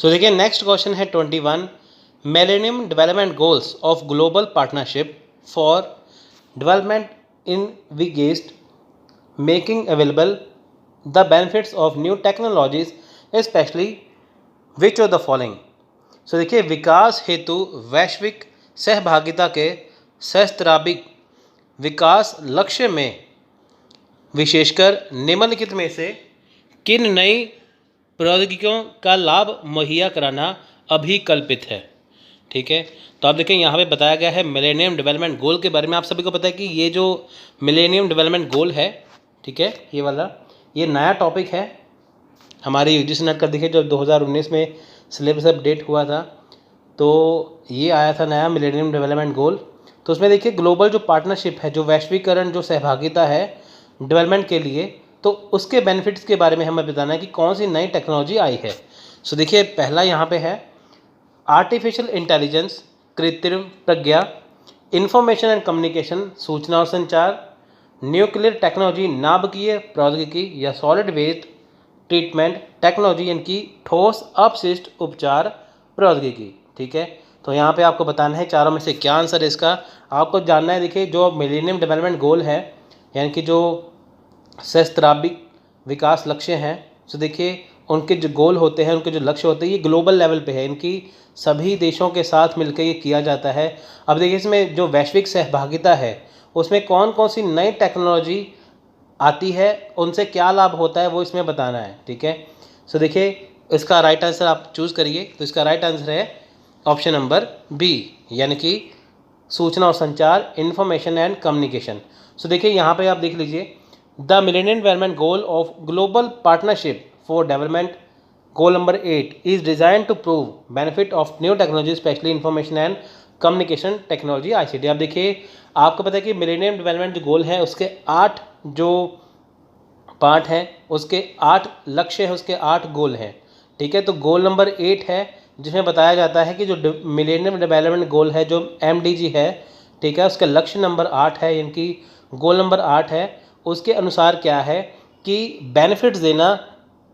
सो देखिए next question है 21, millennium development goals of global partnership for development in विगेस्ट making available the benefits of new technologies specially which of the following. So देखिए विकास हेतु वैश्विक सहभागिता के सहस्त्राब्दिक विकास लक्ष्य में विशेषकर निम्नलिखित में से किन नई प्रौद्योगिकियों का लाभ मुहैया कराना अभिकल्पित है। ठीक है, तो आप देखें यहाँ पे बताया गया है मिलेनियम डेवलपमेंट गोल के बारे में। आप सभी को पता है कि ये जो मिलेनियम डेवलपमेंट गोल है, ठीक है, ये वाला ये नया टॉपिक है हमारे यूजीसी नेट का। देखिए जब 2019 में सिलेबस अपडेट हुआ था तो ये आया था नया मिलेनियम डेवलपमेंट गोल। तो उसमें देखिए ग्लोबल जो पार्टनरशिप है, जो वैश्वीकरण, जो सहभागिता है डेवलपमेंट के लिए, तो उसके बेनिफिट्स के बारे में हमें बताना है कि कौन सी नई टेक्नोलॉजी आई है। सो देखिए पहला यहाँ पे है आर्टिफिशियल इंटेलिजेंस, कृत्रिम प्रज्ञा, इंफॉर्मेशन एंड कम्युनिकेशन, सूचना और संचार, न्यूक्लियर टेक्नोलॉजी, नाभिकीय प्रौद्योगिकी या सॉलिड वेस्ट ट्रीटमेंट टेक्नोलॉजी, यानी कि ठोस अपशिष्ट उपचार प्रौद्योगिकी। ठीक है, तो यहाँ पे आपको बताना है चारों में से क्या आंसर है इसका। आपको जानना है, देखिए जो मिलेनियम डेवलपमेंट गोल है यानी कि जो सहस्त्राब्दिक विकास लक्ष्य हैं, तो देखिए उनके जो गोल होते हैं, उनके जो लक्ष्य होते हैं, ये ग्लोबल लेवल पे है, इनकी सभी देशों के साथ मिलकर ये किया जाता है। अब देखिए इसमें जो वैश्विक सहभागिता है उसमें कौन कौन सी नई टेक्नोलॉजी आती है, उनसे क्या लाभ होता है, वो इसमें बताना है। ठीक है, सो देखिए इसका राइट आंसर आप चूज़ करिए। तो इसका राइट आंसर है ऑप्शन नंबर बी, यानी कि सूचना और संचार, इंफॉर्मेशन एंड कम्युनिकेशन। सो देखिए यहाँ पे आप देख लीजिए the millennium development goal of global partnership for development goal number 8 is design to prove benefit of new technology specially information and communication technology ICT। आप देखिए आपको पता है कि मिलेनियम डेवलपमेंट जो गोल है उसके 8 जो पार्ट हैं, उसके 8 लक्ष्य है, उसके 8 गोल हैं। ठीक है, तो गोल नंबर 8 है जिसमें बताया जाता है कि जो मिलेनियम डेवलपमेंट गोल है जो MDG है, ठीक है, उसका लक्ष्य नंबर 8 है, यानी कि गोल नंबर 8 है। उसके अनुसार क्या है कि बेनिफिट्स देना,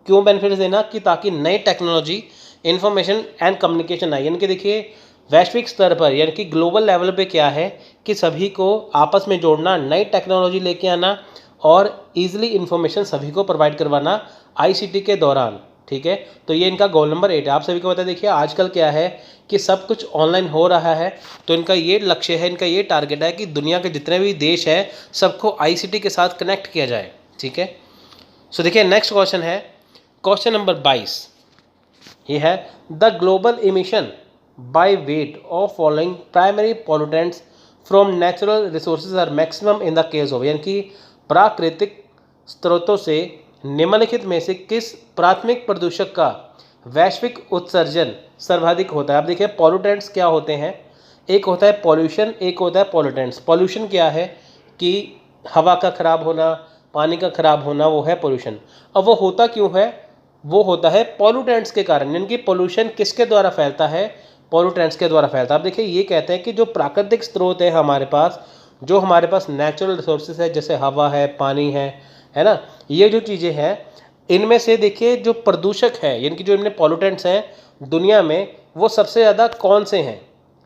क्यों बेनिफिट्स देना, कि ताकि नई टेक्नोलॉजी, इंफॉर्मेशन एंड कम्युनिकेशन आए। यानी कि देखिए वैश्विक स्तर पर यानी कि ग्लोबल लेवल पे क्या है कि सभी को आपस में जोड़ना, नई टेक्नोलॉजी लेके आना और ईजिली इन्फॉर्मेशन सभी को प्रोवाइड करवाना ICT के दौरान। ठीक है, तो ये इनका गोल नंबर 8 है। आप सभी को पता है, देखिए आजकल क्या है कि सब कुछ ऑनलाइन हो रहा है, तो इनका ये लक्ष्य है, इनका ये टारगेट है कि दुनिया के जितने भी देश हैं सबको ICT के साथ कनेक्ट किया जाए। ठीक है, सो देखिए नेक्स्ट क्वेश्चन है क्वेश्चन नंबर 22। ये है the global emission by weight of following primary pollutants from natural resources are maximum in the case of, यानी कि प्राकृतिक स्रोतों से निम्नलिखित में से किस प्राथमिक प्रदूषक का वैश्विक उत्सर्जन सर्वाधिक होता है। आप देखिए पॉल्यूटेंट्स क्या होते हैं, एक होता है पॉल्यूशन, एक होता है पॉल्यूटेंट्स। पॉल्यूशन क्या है कि हवा का खराब होना, पानी का खराब होना, वो है पॉल्यूशन। अब वो होता क्यों है, वो होता है पॉल्यूटेंट्स के कारण, यानी कि पॉल्यूशन किसके द्वारा फैलता है, पॉल्यूटेंट्स के द्वारा फैलता है। आप देखिए ये कहते हैं कि जो प्राकृतिक स्रोत है हमारे पास, जो हमारे पास नेचुरल रिसोर्सेज है, जैसे हवा है, पानी है ना, ये जो चीज़ें हैं, इनमें से देखिए जो प्रदूषक है यानी कि जो इनमें पॉल्यूटेंट्स हैं दुनिया में, वो सबसे ज़्यादा कौन से हैं।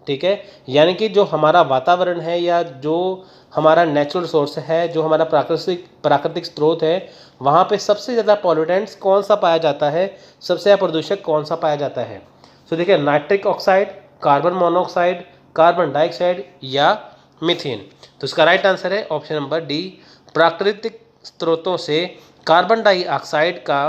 ठीक है, यानी कि जो हमारा वातावरण है या जो हमारा नेचुरल सोर्स है, जो हमारा प्राकृतिक स्रोत है, वहाँ पे सबसे ज़्यादा पॉल्यूटेंट्स कौन सा पाया जाता है, सबसे ज़्यादा प्रदूषक कौन सा पाया जाता है। तो देखिए nitric oxide, carbon monoxide, carbon dioxide या मीथेन। तो इसका राइट आंसर है ऑप्शन नंबर डी, प्राकृतिक स्रोतों से कार्बन डाइऑक्साइड का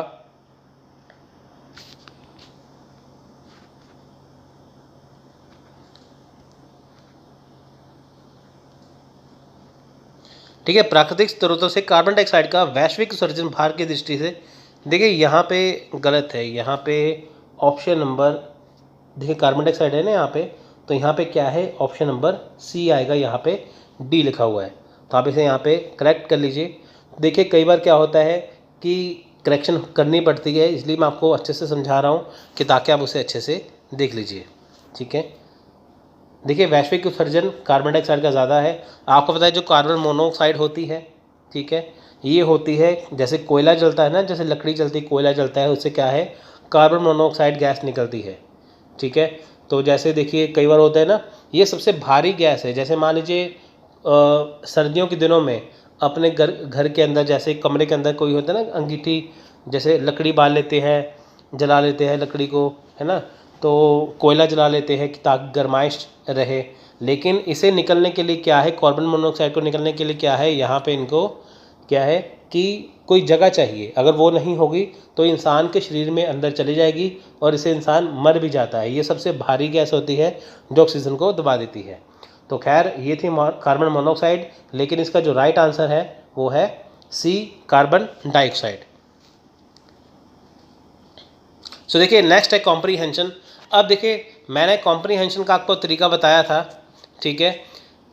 ठीक है, प्राकृतिक स्रोतों से कार्बन डाइऑक्साइड का वैश्विक उत्सर्जन भार की दृष्टि से, देखिए यहाँ पे गलत है, यहाँ पे ऑप्शन नंबर, देखिए कार्बन डाइऑक्साइड है ना यहाँ पे, तो यहाँ पे क्या है, ऑप्शन नंबर सी आएगा, यहाँ पे डी लिखा हुआ है। तो आप इसे यहाँ पे करेक्ट कर लीजिए। देखिए कई बार क्या होता है कि करेक्शन करनी पड़ती है, इसलिए मैं आपको अच्छे से समझा रहा हूँ कि ताकि आप उसे अच्छे से देख लीजिए। ठीक है, देखिए वैश्विक उत्सर्जन कार्बन डाइऑक्साइड का ज़्यादा है। आपको पता है जो कार्बन मोनोऑक्साइड होती है, ठीक है, ये होती है जैसे कोयला जलता है ना, जैसे लकड़ी जलती है, कोयला जलता है, उससे क्या है कार्बन मोनोऑक्साइड गैस निकलती है। ठीक है, तो जैसे देखिए कई बार होता है ना, ये सबसे भारी गैस है। जैसे मान लीजिए सर्दियों के दिनों में अपने घर के अंदर, जैसे कमरे के अंदर कोई होता है ना अंगीठी, जैसे लकड़ी बाल लेते हैं, जला लेते हैं लकड़ी को, है ना, तो कोयला जला लेते हैं कि ताकि गर्माइश रहे। लेकिन इसे निकलने के लिए क्या है, कार्बन मोनोऑक्साइड को निकलने के लिए क्या है, यहाँ पे इनको क्या है कि कोई जगह चाहिए। अगर वो नहीं होगी तो इंसान के शरीर में अंदर चली जाएगी और इससे इंसान मर भी जाता है। ये सबसे भारी गैस होती है जो ऑक्सीजन को दबा देती है। तो खैर ये थी कार्बन मोनोऑक्साइड, लेकिन इसका जो राइट आंसर है वो है सी, कार्बन डाइऑक्साइड। सो देखिए नेक्स्ट है कॉम्प्रीहेंशन। अब देखिए मैंने कॉम्प्रीहेंशन का आपको तरीका बताया था। ठीक है,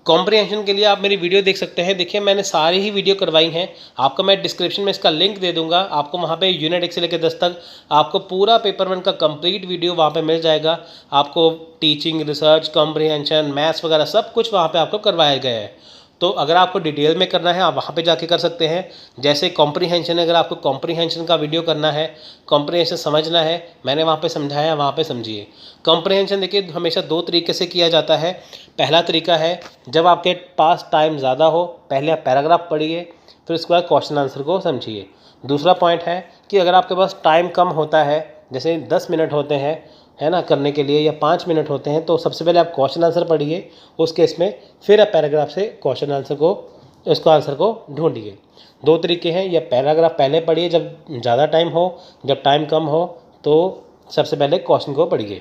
कॉम्प्रीहेंशन के लिए आप मेरी वीडियो देख सकते हैं। देखिए मैंने सारी ही वीडियो करवाई हैं, आपको मैं डिस्क्रिप्शन में इसका लिंक दे दूंगा। आपको वहाँ पे यूनिट 1 से लेकर 10 तक आपको पूरा पेपर 1 का कंप्लीट वीडियो वहाँ पे मिल जाएगा। आपको टीचिंग, रिसर्च, कॉम्प्रीहेंशन, मैथ्स वगैरह सब कुछ वहाँ पे आपको करवाया गया है। तो अगर आपको डिटेल में करना है आप वहाँ पे जाके कर सकते हैं। जैसे कॉम्प्रीहेंशन, अगर आपको कॉम्प्रीहेंशन का वीडियो करना है, कॉम्प्रीहेंशन समझना है, मैंने वहाँ पे समझाया, वहाँ पे समझिए। कॉम्प्रीहेंशन देखिए हमेशा 2 तरीके से किया जाता है। पहला तरीका है जब आपके पास टाइम ज़्यादा हो, पहले आप पैराग्राफ पढ़िए, फिर उसके बाद क्वेश्चन आंसर को समझिए। दूसरा पॉइंट है कि अगर आपके पास टाइम कम होता है, जैसे 10 मिनट होते हैं, है ना, करने के लिए, या 5 मिनट होते हैं, तो सबसे पहले आप क्वेश्चन आंसर पढ़िए उस केस में, फिर आप पैराग्राफ से क्वेश्चन आंसर को, उसको आंसर को ढूंढिए। 2 तरीके हैं, या पैराग्राफ पहले पढ़िए जब ज़्यादा टाइम हो, जब टाइम कम हो तो सबसे पहले क्वेश्चन को पढ़िए।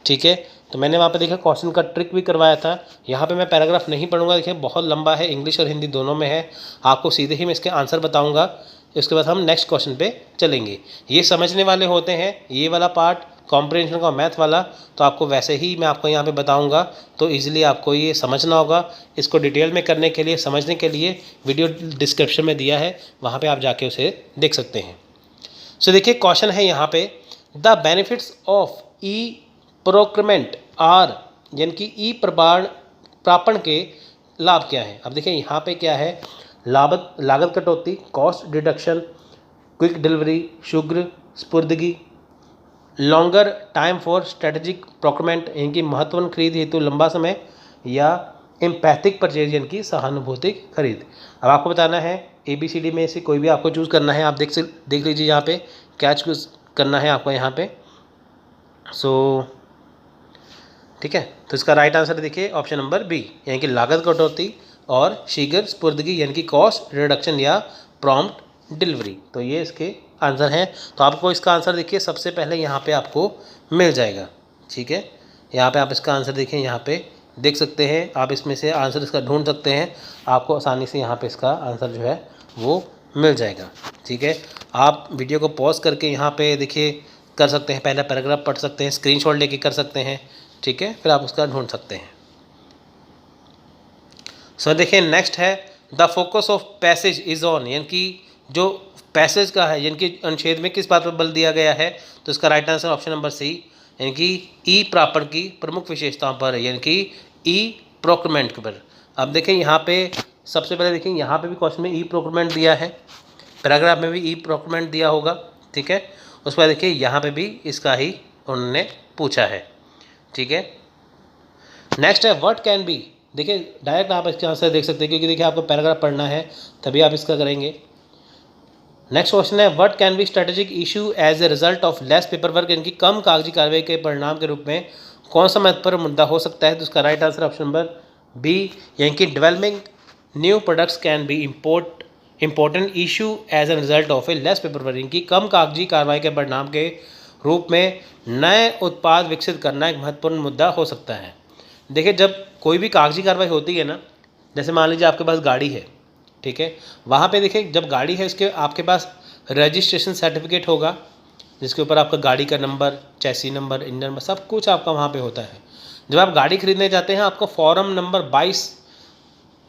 ठीक है, तो मैंने वहाँ पे देखा क्वेश्चन का ट्रिक भी करवाया था। यहाँ पे मैं पैराग्राफ नहीं पढ़ूंगा, देखिए बहुत लंबा है, इंग्लिश और हिंदी दोनों में है। आपको सीधे ही मैं इसके आंसर बताऊँगा, इसके बाद हम नेक्स्ट क्वेश्चन पे चलेंगे। ये समझने वाले होते हैं, ये वाला पार्ट कॉम्प्रिहेंशन का, मैथ वाला तो आपको वैसे ही मैं आपको यहाँ पे बताऊँगा, तो ईजिली आपको ये समझना होगा। इसको डिटेल में करने के लिए, समझने के लिए वीडियो डिस्क्रिप्शन में दिया है, वहाँ पर आप जाके उसे देख सकते हैं। सो देखिए क्वेश्चन है यहाँ पे, the benefits of e procurement are, यानी कि ई प्रापण के लाभ क्या है। अब देखिए यहाँ पे क्या है, लागत कटौती, कॉस्ट डिडक्शन, क्विक डिलीवरी, शीघ्र स्पुर्दगी, longer time for strategic procurement, यानी कि महत्वपूर्ण खरीद हेतु लंबा समय, या एम्पैथिक परचेज, यानी कि सहानुभूति खरीद। अब आपको बताना है ABCD में से कोई भी आपको चूज़ करना है। आप देख लीजिए यहाँ पे क्या चूज़ करना है आपको यहाँ पे। ठीक है, तो इसका राइट आंसर देखिए ऑप्शन नंबर बी, यानी कि लागत कटौती और शीघ्र स्पुर्दगी, यानी कि कॉस्ट रिडक्शन या प्रॉम्प्ट डिलीवरी। तो ये इसके आंसर हैं। तो आपको इसका आंसर देखिए सबसे पहले यहाँ पे आपको मिल जाएगा। ठीक है, यहाँ पे आप इसका आंसर देखिए, यहाँ पे देख सकते हैं आप, इसमें से आंसर इसका ढूंढ सकते हैं, आपको आसानी से यहाँ पे इसका आंसर जो है वो मिल जाएगा। ठीक है, आप वीडियो को पॉज करके यहाँ पे देखिए कर सकते हैं, पहला पैराग्राफ पढ़ सकते हैं, स्क्रीनशॉट लेके कर सकते हैं। ठीक है, फिर आप उसका ढूंढ सकते हैं। सो देखिए नेक्स्ट है, the focus of passage is on, यानी कि जो पैसेज का है, यानी कि अनुच्छेद में किस बात पर बल दिया गया है। तो इसका right answer option number C, यानी कि ई प्रापण की प्रमुख विशेषताओं पर, यानी कि ई प्रोक्योरमेंट पर। अब देखें यहाँ पे सबसे पहले देखें, यहाँ पे भी क्वेश्चन में ई प्रोक्योरमेंट दिया है, पैराग्राफ में भी ई प्रोक्योरमेंट दिया होगा। ठीक है, उस पर देखिए यहाँ पे भी इसका ही उन्होंने पूछा है। ठीक है, नेक्स्ट है व्हाट कैन बी। देखिए डायरेक्ट आप इसके आंसर देख सकते हैं, क्योंकि देखिए आपको पैराग्राफ पढ़ना है तभी आप इसका करेंगे। नेक्स्ट क्वेश्चन है, what can be strategic issue as a result of less paper work, यानी कि कम कागजी कार्रवाई के परिणाम के रूप में कौन सा महत्वपूर्ण मुद्दा हो सकता है। तो उसका right answer option number B, यानी कि developing new products can be important issue as a result of a less paper work, यानी कि कम कागजी कार्रवाई के परिणाम के रूप में नए उत्पाद विकसित करना एक महत्वपूर्ण मुद्दा हो सकता है। देखिए जब कोई भी कागजी कार्रवाई होती है ना, जैसे मान लीजिए आपके पास गाड़ी है, ठीक है, वहाँ पे देखिए जब गाड़ी है उसके आपके पास रजिस्ट्रेशन सर्टिफिकेट होगा, जिसके ऊपर आपका गाड़ी का number, chassis number, engine number, सब कुछ आपका वहाँ पे होता है। जब आप गाड़ी खरीदने जाते हैं आपको फॉर्म नंबर 22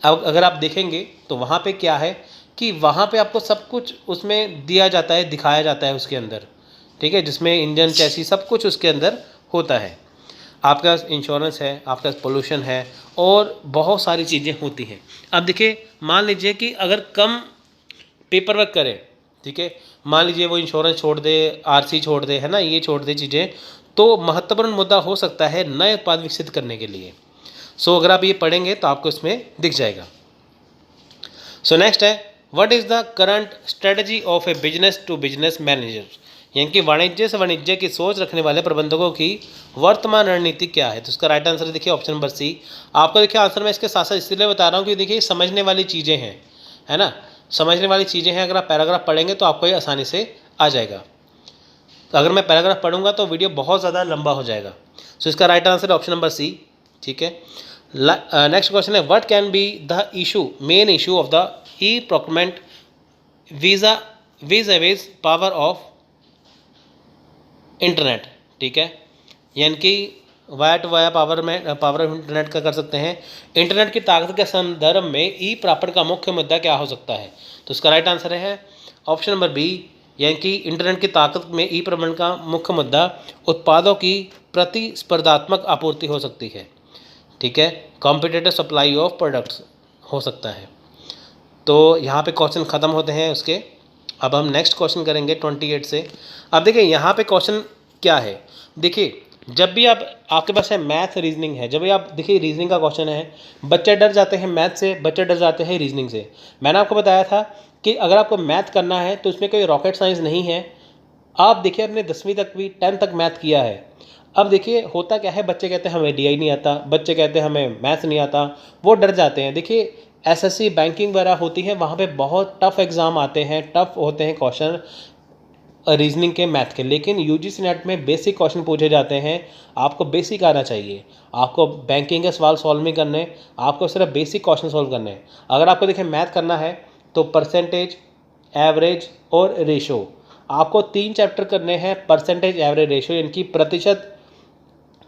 अगर आप देखेंगे तो वहाँ पे क्या है कि वहाँ पे आपको सब कुछ उसमें दिया जाता है, दिखाया जाता है उसके अंदर। ठीक है, जिसमें इंजन, चैसी सब कुछ उसके अंदर होता है। आपका इंश्योरेंस है, आपका पोल्यूशन है, और बहुत सारी चीज़ें होती हैं। अब देखिए मान लीजिए कि अगर कम पेपर वर्क करें, ठीक है, मान लीजिए वो इंश्योरेंस छोड़ दे, आरसी छोड़ दे, है ना, ये छोड़ दे चीज़ें, तो महत्वपूर्ण मुद्दा हो सकता है नए उत्पाद विकसित करने के लिए। सो अगर आप ये पढ़ेंगे तो आपको इसमें दिख जाएगा। सो नेक्स्ट है, what is the current strategy of a business to business manager, यानी कि वाणिज्य से वाणिज्य की सोच रखने वाले प्रबंधकों की वर्तमान रणनीति क्या है। तो इसका राइट आंसर देखिए ऑप्शन नंबर सी। आपको देखिए आंसर मैं इसके साथ साथ इसलिए बता रहा हूँ कि देखिए समझने वाली चीज़ें हैं, है ना, समझने वाली चीज़ें हैं। अगर आप पैराग्राफ पढ़ेंगे तो आपको ये आसानी से आ जाएगा। अगर मैं पैराग्राफ पढ़ूंगा तो वीडियो बहुत ज़्यादा लंबा हो जाएगा। सो इसका right answer option number C. ठीक है, नेक्स्ट क्वेश्चन है, what can be the issue, main issue of the e procurement vis power of internet. ठीक है, यानी कि वाया पावर में पावर ऑफ इंटरनेट का कर सकते हैं। इंटरनेट की ताकत के संदर्भ में ई प्रापण का मुख्य मुद्दा क्या हो सकता है। तो इसका राइट आंसर है ऑप्शन नंबर बी, यानी कि इंटरनेट की ताकत में ई प्रबंधन का मुख्य मुद्दा उत्पादों की प्रतिस्पर्धात्मक आपूर्ति हो सकती है। ठीक है, कॉम्पिटिटिव सप्लाई ऑफ प्रोडक्ट्स हो सकता है। तो यहाँ पे क्वेश्चन ख़त्म होते हैं उसके। अब हम नेक्स्ट क्वेश्चन करेंगे 28 से। अब देखिए यहाँ पे क्वेश्चन क्या है, देखिए जब भी आपके पास है मैथ रीजनिंग है, जब भी आप देखिए रीजनिंग का क्वेश्चन है, बच्चे डर जाते हैं मैथ से, बच्चे डर जाते हैं रीजनिंग से। मैंने आपको बताया था कि अगर आपको मैथ करना है तो उसमें कोई रॉकेट साइंस नहीं है। आप देखिए अपने 10वीं तक भी 10 तक मैथ किया है। अब देखिए होता क्या है, बच्चे कहते हैं हमें डीआई नहीं आता, बच्चे कहते हैं हमें मैथ नहीं आता, वो डर जाते हैं। देखिए एसएससी बैंकिंग वगैरह होती है, वहाँ पे बहुत टफ एग्ज़ाम आते हैं, टफ होते हैं क्वेश्चन रीजनिंग के मैथ के, लेकिन यूजीसी नेट में बेसिक क्वेश्चन पूछे जाते हैं। आपको बेसिक आना चाहिए, आपको बैंकिंग के सवाल सॉल्व नहीं करने, आपको सिर्फ बेसिक क्वेश्चन सॉल्व करने हैं। अगर आपको देखिए मैथ करना है तो परसेंटेज, एवरेज और रेशो, आपको 3 चैप्टर करने हैं। परसेंटेज, एवरेज, रेशो, इनकी प्रतिशत,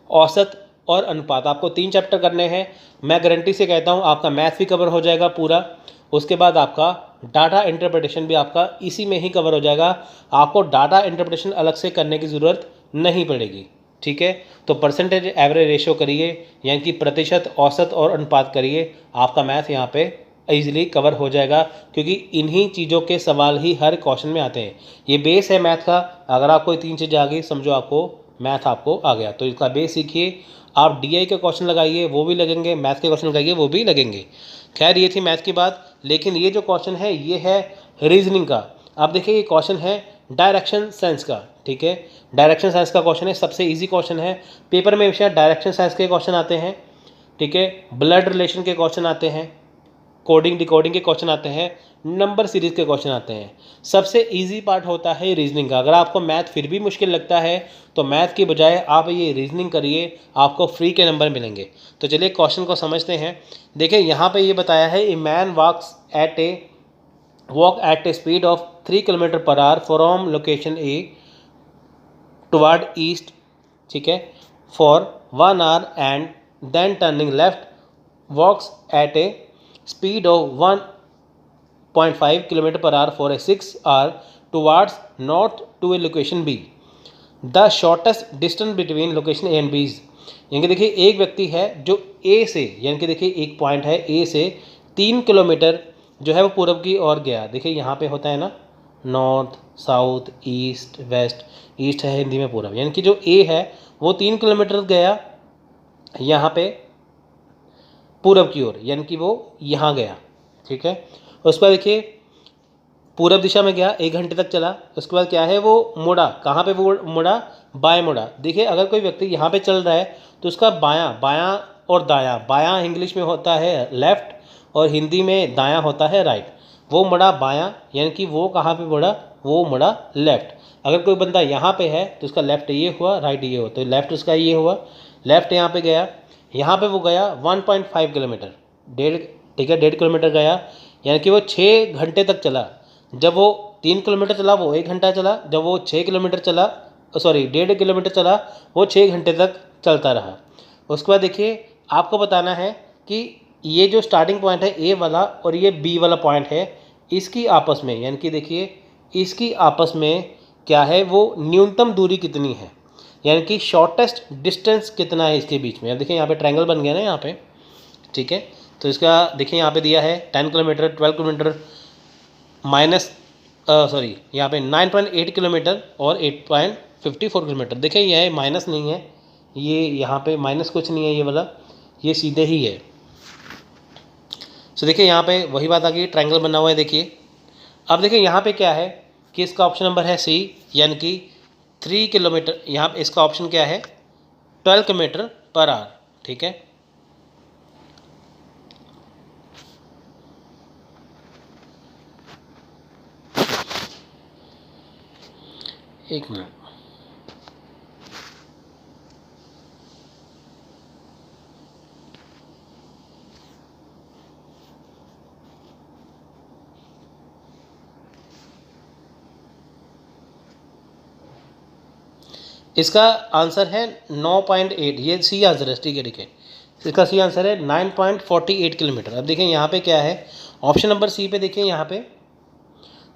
औसत और अनुपात, आपको 3 चैप्टर करने हैं। मैं गारंटी से कहता हूँ आपका मैथ भी कवर हो जाएगा पूरा। उसके बाद आपका डाटा इंटरप्रिटेशन भी आपका इसी में ही कवर हो जाएगा। आपको डाटा इंटरप्रिटेशन अलग से करने की ज़रूरत नहीं पड़ेगी। ठीक है, तो परसेंटेज, एवरेज, रेशो करिए, यानी कि प्रतिशत, औसत और अनुपात करिए, आपका मैथ यहाँ पे ईजिली कवर हो जाएगा, क्योंकि इन्हीं चीज़ों के सवाल ही हर क्वेश्चन में आते हैं। ये बेस है मैथ का। अगर आपको ये 3 चीज़ें आ गई, समझो आपको मैथ आपको आ गया। तो इसका बेस सीखिए। आप डीआई के क्वेश्चन लगाइए, वो भी लगेंगे, मैथ के क्वेश्चन लगाइए, वो भी लगेंगे। खैर ये थी मैथ की बात, लेकिन ये जो क्वेश्चन है ये है रीजनिंग का। आप देखिए ये क्वेश्चन है डायरेक्शन साइंस का। ठीक है, डायरेक्शन साइंस का क्वेश्चन है, सबसे इजी क्वेश्चन है। पेपर में हमेशा डायरेक्शन साइंस के क्वेश्चन आते हैं। ठीक है, ब्लड रिलेशन के क्वेश्चन आते हैं, कोडिंग डिकोडिंग के क्वेश्चन आते हैं, नंबर सीरीज के क्वेश्चन आते हैं। सबसे इजी पार्ट होता है रीजनिंग का। अगर आपको मैथ फिर भी मुश्किल लगता है तो मैथ की बजाय आप ये रीजनिंग करिए, आपको फ्री के नंबर मिलेंगे। तो चलिए क्वेश्चन को समझते हैं। देखिए यहाँ पे ये बताया है, a man walk at a speed of 3 kilometre per hour from location A toward east, ठीक है, for 1 hour and then turning left walks at a speed of 1.5 km per hour for a 6 hour towards north to a location B. The shortest distance between location A and B is, यानी कि देखिए एक व्यक्ति है जो A से, यानी कि देखिए एक पॉइंट है A से 3 किलोमीटर जो है वो पूर्व की ओर गया। देखिए यहाँ पे होता है ना north, south, east, west. East है हिंदी में पूर्व, यानी कि जो A है वो 3 किलोमीटर गया यहाँ पे पूरब की ओर, यानी कि वो यहाँ गया। ठीक है, उस पर देखिए पूरब दिशा में गया, 1 घंटे तक चला। उसके बाद क्या है वो मुड़ा, कहाँ पे वो मुड़ा, बाएं मुड़ा। देखिए अगर कोई व्यक्ति यहाँ पे चल रहा है तो उसका बायां, बायां और दायां, बायां इंग्लिश में होता है लेफ़्ट और हिंदी में दायां होता है राइट। वो मुड़ा बायां, यानी कि वो कहाँ पे मुड़ा, वो मुड़ा लेफ़्ट। अगर कोई बंदा यहाँ पे है तो उसका लेफ़्ट ये हुआ, राइट ये हुआ, तो लेफ़्ट उसका ये हुआ, लेफ़्ट यहाँ पे गया। यहाँ पे वो गया 1.5 किलोमीटर, 1.5, ठीक है, 1.5 किलोमीटर गया, यानी कि वो 6 घंटे तक चला। जब वो 3 किलोमीटर चला वो 1 घंटा चला, जब वो 6 किलोमीटर चला, सॉरी 1.5 किलोमीटर चला, वो 6 घंटे तक चलता रहा। उसके बाद देखिए आपको बताना है कि ये जो स्टार्टिंग पॉइंट है ए वाला और ये बी वाला पॉइंट है, इसकी आपस में, यानी कि देखिए इसकी आपस में क्या है, वो न्यूनतम दूरी कितनी है, यानी कि शॉर्टेस्ट डिस्टेंस कितना है इसके बीच में। अब देखिए यहाँ पे ट्रायंगल बन गया ना यहाँ पे। ठीक है, तो इसका देखिए यहाँ पे दिया है 10 किलोमीटर, 12 किलोमीटर, सॉरी यहाँ पे 9.8 किलोमीटर और 8.54 किलोमीटर। देखिए यह माइनस नहीं है, ये यहाँ पे माइनस कुछ नहीं है, ये वाला ये सीधे ही है। सो देखिए यहाँ पे वही बात आ गई, ट्रायंगल बना हुआ है। देखिए अब देखिए यहाँ पे क्या है कि इसका ऑप्शन नंबर है सी, यानी कि 3 किलोमीटर। यहाँ पे इसका ऑप्शन क्या है 12 किलोमीटर पर आवर। ठीक है, एक मिनट। इसका आंसर है 9.8, ये सी आंसर है। ठीक है ठीक है, इसका सी आंसर है 9.48 किलोमीटर। अब देखिए यहाँ पे क्या है, ऑप्शन नंबर सी पे देखिए यहाँ पे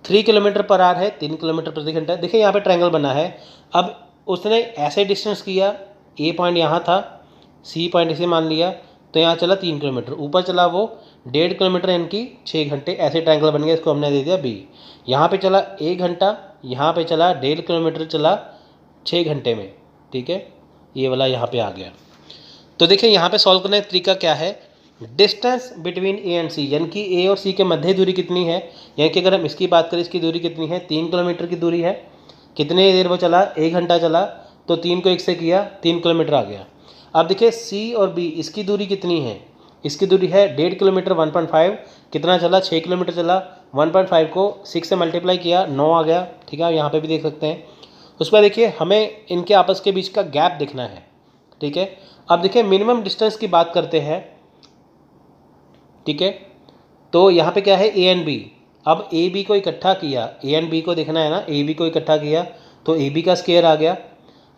3 किलोमीटर पर आवर है, 3 किलोमीटर प्रति घंटा। देखिए यहाँ पे ट्रायंगल बना है। अब उसने ऐसे डिस्टेंस किया, ए पॉइंट यहाँ था, सी पॉइंट इसे मान लिया, तो यहाँ चला 3 किलोमीटर, ऊपर चला वो 1.5 किलोमीटर, यानी कि 6 घंटे। ऐसे ट्रायंगल बन गया, इसको हमने दे दिया बी। यहाँ पे चला 1 घंटा, यहाँ पे चला 1.5 किलोमीटर, चला 6 घंटे में। ठीक है, ये वाला यहाँ पे आ गया। तो देखिए यहाँ पे सॉल्व करने का तरीका क्या है, डिस्टेंस बिटवीन ए एंड सी, यानी कि ए और सी के मध्य दूरी कितनी है। यानी कि अगर हम इसकी बात करें, इसकी दूरी कितनी है, 3 किलोमीटर की दूरी है। कितने देर वो चला, 1 घंटा चला, तो 3 को 1 से किया, 3 किलोमीटर आ गया। अब देखिए सी और बी, इसकी दूरी कितनी है, इसकी दूरी है 1.5 किलोमीटर, 1.5 कितना चला, 6 किलोमीटर चला, 1.5 को 6 से मल्टीप्लाई किया, 9 आ गया। ठीक है, यहाँ पे भी देख सकते हैं। उसके बाद देखिए हमें इनके आपस के बीच का गैप देखना है। ठीक है, अब देखिए मिनिमम डिस्टेंस की बात करते हैं। ठीक है, तो यहाँ पे क्या है ए एंड बी। अब ए बी को इकट्ठा किया, ए एंड बी को देखना है ना, ए बी को इकट्ठा किया तो ए बी का स्क्वायर आ गया।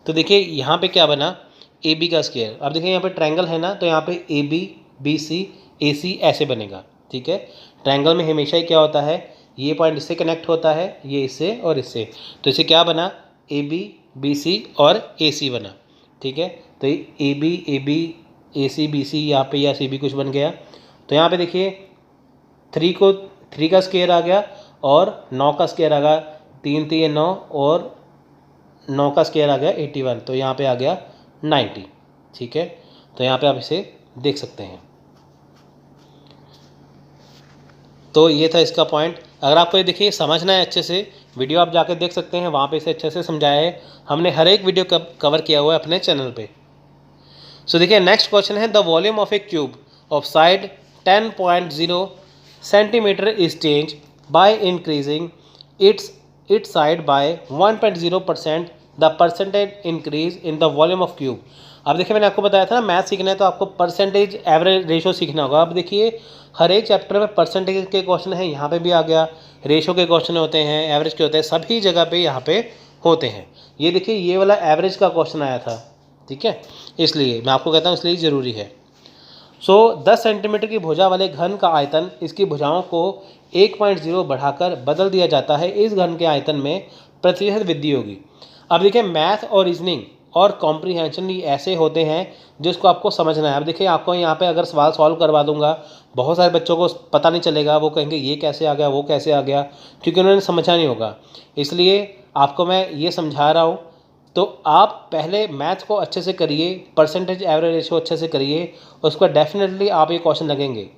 तो देखिए यहाँ पे क्या बना, ए बी का स्क्वायर। अब देखिए यहाँ पे ट्रायंगल है ना, तो यहाँ पे ए बी, बी सी, ए सी ऐसे बनेगा। ठीक है, ट्रायंगल में हमेशा ही क्या होता है, ये पॉइंट इससे कनेक्ट होता है, ये इससे और इससे, तो इसे क्या बना, ए बी, बी सी और ए सी बना। ठीक है, तो A B, A C, B C, यहाँ पे या सी बी कुछ बन गया। तो यहाँ पे देखिए 3 का स्क्वायर आ गया और 9 का स्क्वायर आ गया, 3 3 9 और 9 का स्क्वायर आ गया 81, तो यहाँ पे आ गया 90। ठीक है, तो यहाँ पे आप इसे देख सकते हैं। तो ये था इसका पॉइंट। अगर आपको ये देखिए समझना है अच्छे से, वीडियो आप जाकर देख सकते हैं, वहाँ पे इसे अच्छे से समझाया है हमने, हर एक वीडियो कवर किया हुआ है अपने चैनल पे। सो देखिए नेक्स्ट क्वेश्चन है, the volume of A cube of side 10.0 centimetre is change by increasing its side by 1.0%, the percentage increase in the volume of cube. अब देखिए मैंने आपको बताया था ना, मैथ सीखना है तो आपको परसेंटेज एवरेज रेशो सीखना होगा। अब देखिए हर एक चैप्टर में परसेंटेज के क्वेश्चन हैं, यहाँ पे भी आ गया, रेशो के क्वेश्चन होते हैं, एवरेज के होते हैं, सभी जगह पे यहाँ पे होते हैं। ये देखिए ये वाला एवरेज का क्वेश्चन आया था। ठीक है, इसलिए मैं आपको कहता हूँ इसलिए ज़रूरी है। 10 सेंटीमीटर की भुजा वाले घन का आयतन इसकी भुजाओं को 1.0 बढ़ाकर बदल दिया जाता है, इस घन के आयतन में प्रतिशत वृद्धि होगी। अब देखिए मैथ और रीजनिंग और कॉम्प्रीहेंशन ये ऐसे होते हैं जिसको आपको समझना है। अब देखिए आपको यहाँ पे अगर सवाल सॉल्व करवा दूंगा, बहुत सारे बच्चों को पता नहीं चलेगा, वो कहेंगे ये कैसे आ गया, वो कैसे आ गया, क्योंकि उन्होंने समझा नहीं होगा। इसलिए आपको मैं ये समझा रहा हूँ। तो आप पहले मैथ को अच्छे से करिए, परसेंटेज एवरेज रेशो अच्छे से करिए, उसके बाद डेफिनेटली आप ये क्वेश्चन लगेंगे।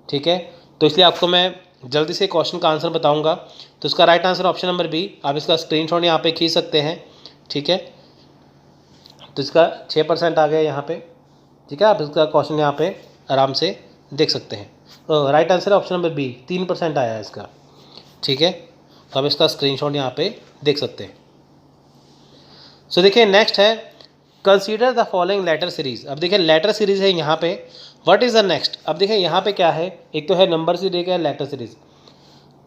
ठीक है, तो इसलिए आपको मैं जल्दी से क्वेश्चन का आंसर बताऊंगा। तो इसका right answer option number B, आप इसका स्क्रीनशॉट यहाँ पे खींच सकते हैं। ठीक है, तो इसका 6% आ गया यहाँ पे। ठीक है, आप इसका क्वेश्चन यहाँ पे आराम से देख सकते हैं। तो right answer option number B, 3% आया है इसका। ठीक है, तो आप इसका स्क्रीनशॉट यहाँ पे देख सकते हैं। सो देखिए नेक्स्ट है, consider the following letter series. अब देखिए लेटर सीरीज है यहाँ पे, व्हाट इज द नेक्स्ट। अब देखिए यहाँ पे क्या है, एक तो है नंबर सीरीज, क्या है लेटर सीरीज।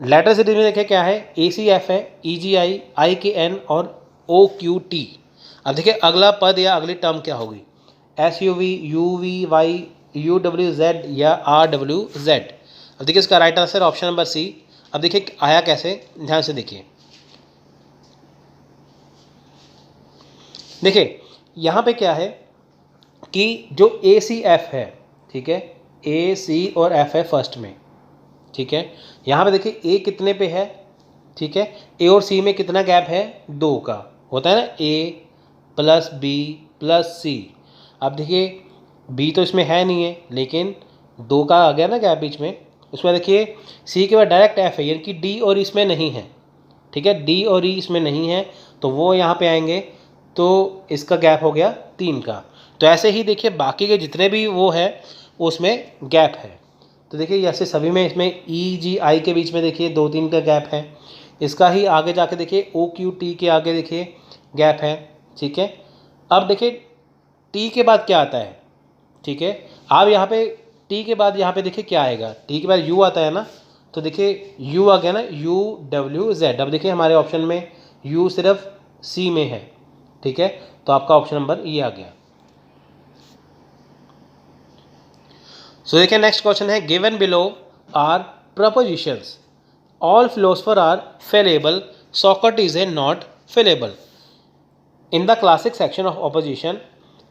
लेटर सीरीज में देखिए क्या है, ACF है, EGI, IKN और OQT। अब देखिए अगला पद या अगली टर्म क्या होगी, SUV, UVY, UWZ या RWZ। अब देखिए इसका right answer option number C. अब देखिए आया कैसे, ध्यान से देखिए। देखिए यहाँ पे क्या है कि जो ACF है, ठीक है, AC और F है फर्स्ट में। ठीक है, यहाँ पे देखिए A कितने पे है, ठीक है। ए और सी में कितना गैप है, 2 का होता है ना, ए प्लस बी प्लस सी। अब देखिए बी तो इसमें है नहीं है, लेकिन 2 का आ गया ना गैप बीच में। उसमें देखिए सी के बाद डायरेक्ट एफ है, यानी कि डी और इसमें नहीं है, ठीक है, डी और ई इसमें नहीं है, तो वो यहाँ पे आएंगे, तो इसका गैप हो गया 3 का। तो ऐसे ही देखिए बाकी के जितने भी वो है उसमें गैप है। तो देखिए ऐसे सभी में इसमें ई जी आई के बीच में देखिए 2-3 का गैप है। इसका ही आगे जाके देखिए ओ क्यू टी के आगे देखिए गैप है, ठीक है। अब देखिए टी के बाद क्या आता है, ठीक है। अब यहाँ पे टी के बाद यहाँ पे देखिए क्या आएगा, टी के बाद यू आता है ना, तो देखिए यू आ गया ना, यू डब्ल्यू जेड। अब देखिए हमारे ऑप्शन में यू सिर्फ सी में है, ठीक है, तो आपका ऑप्शन नंबर ई आ गया। सो देखिए नेक्स्ट क्वेश्चन है, given below are propositions, all philosopher are fallible, Socrates is not fallible. In the classic section of opposition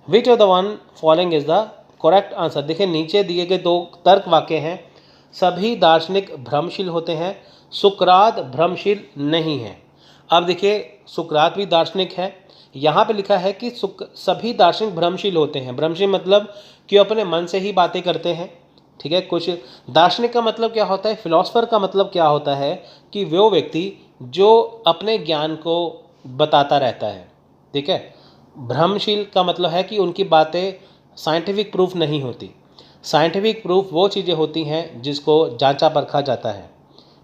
which of the one following is the correct answer. देखिए नीचे दिए गए 2 तर्क वाक्य हैं, सभी दार्शनिक भ्रमशील होते हैं, सुकरात भ्रमशील नहीं है। अब देखिए सुकरात भी दार्शनिक है, यहाँ पे लिखा है कि सभी दार्शनिक भ्रमशील होते हैं। भ्रमशील मतलब कि अपने मन से ही बातें करते हैं, ठीक है। कुछ दार्शनिक का मतलब क्या होता है, फिलोसफर का मतलब क्या होता है कि वो व्यक्ति जो अपने ज्ञान को बताता रहता है, ठीक है। भ्रमशील का मतलब है कि उनकी बातें साइंटिफिक प्रूफ नहीं होती। साइंटिफिक प्रूफ वो चीज़ें होती हैं जिसको जांचा परखा जाता है,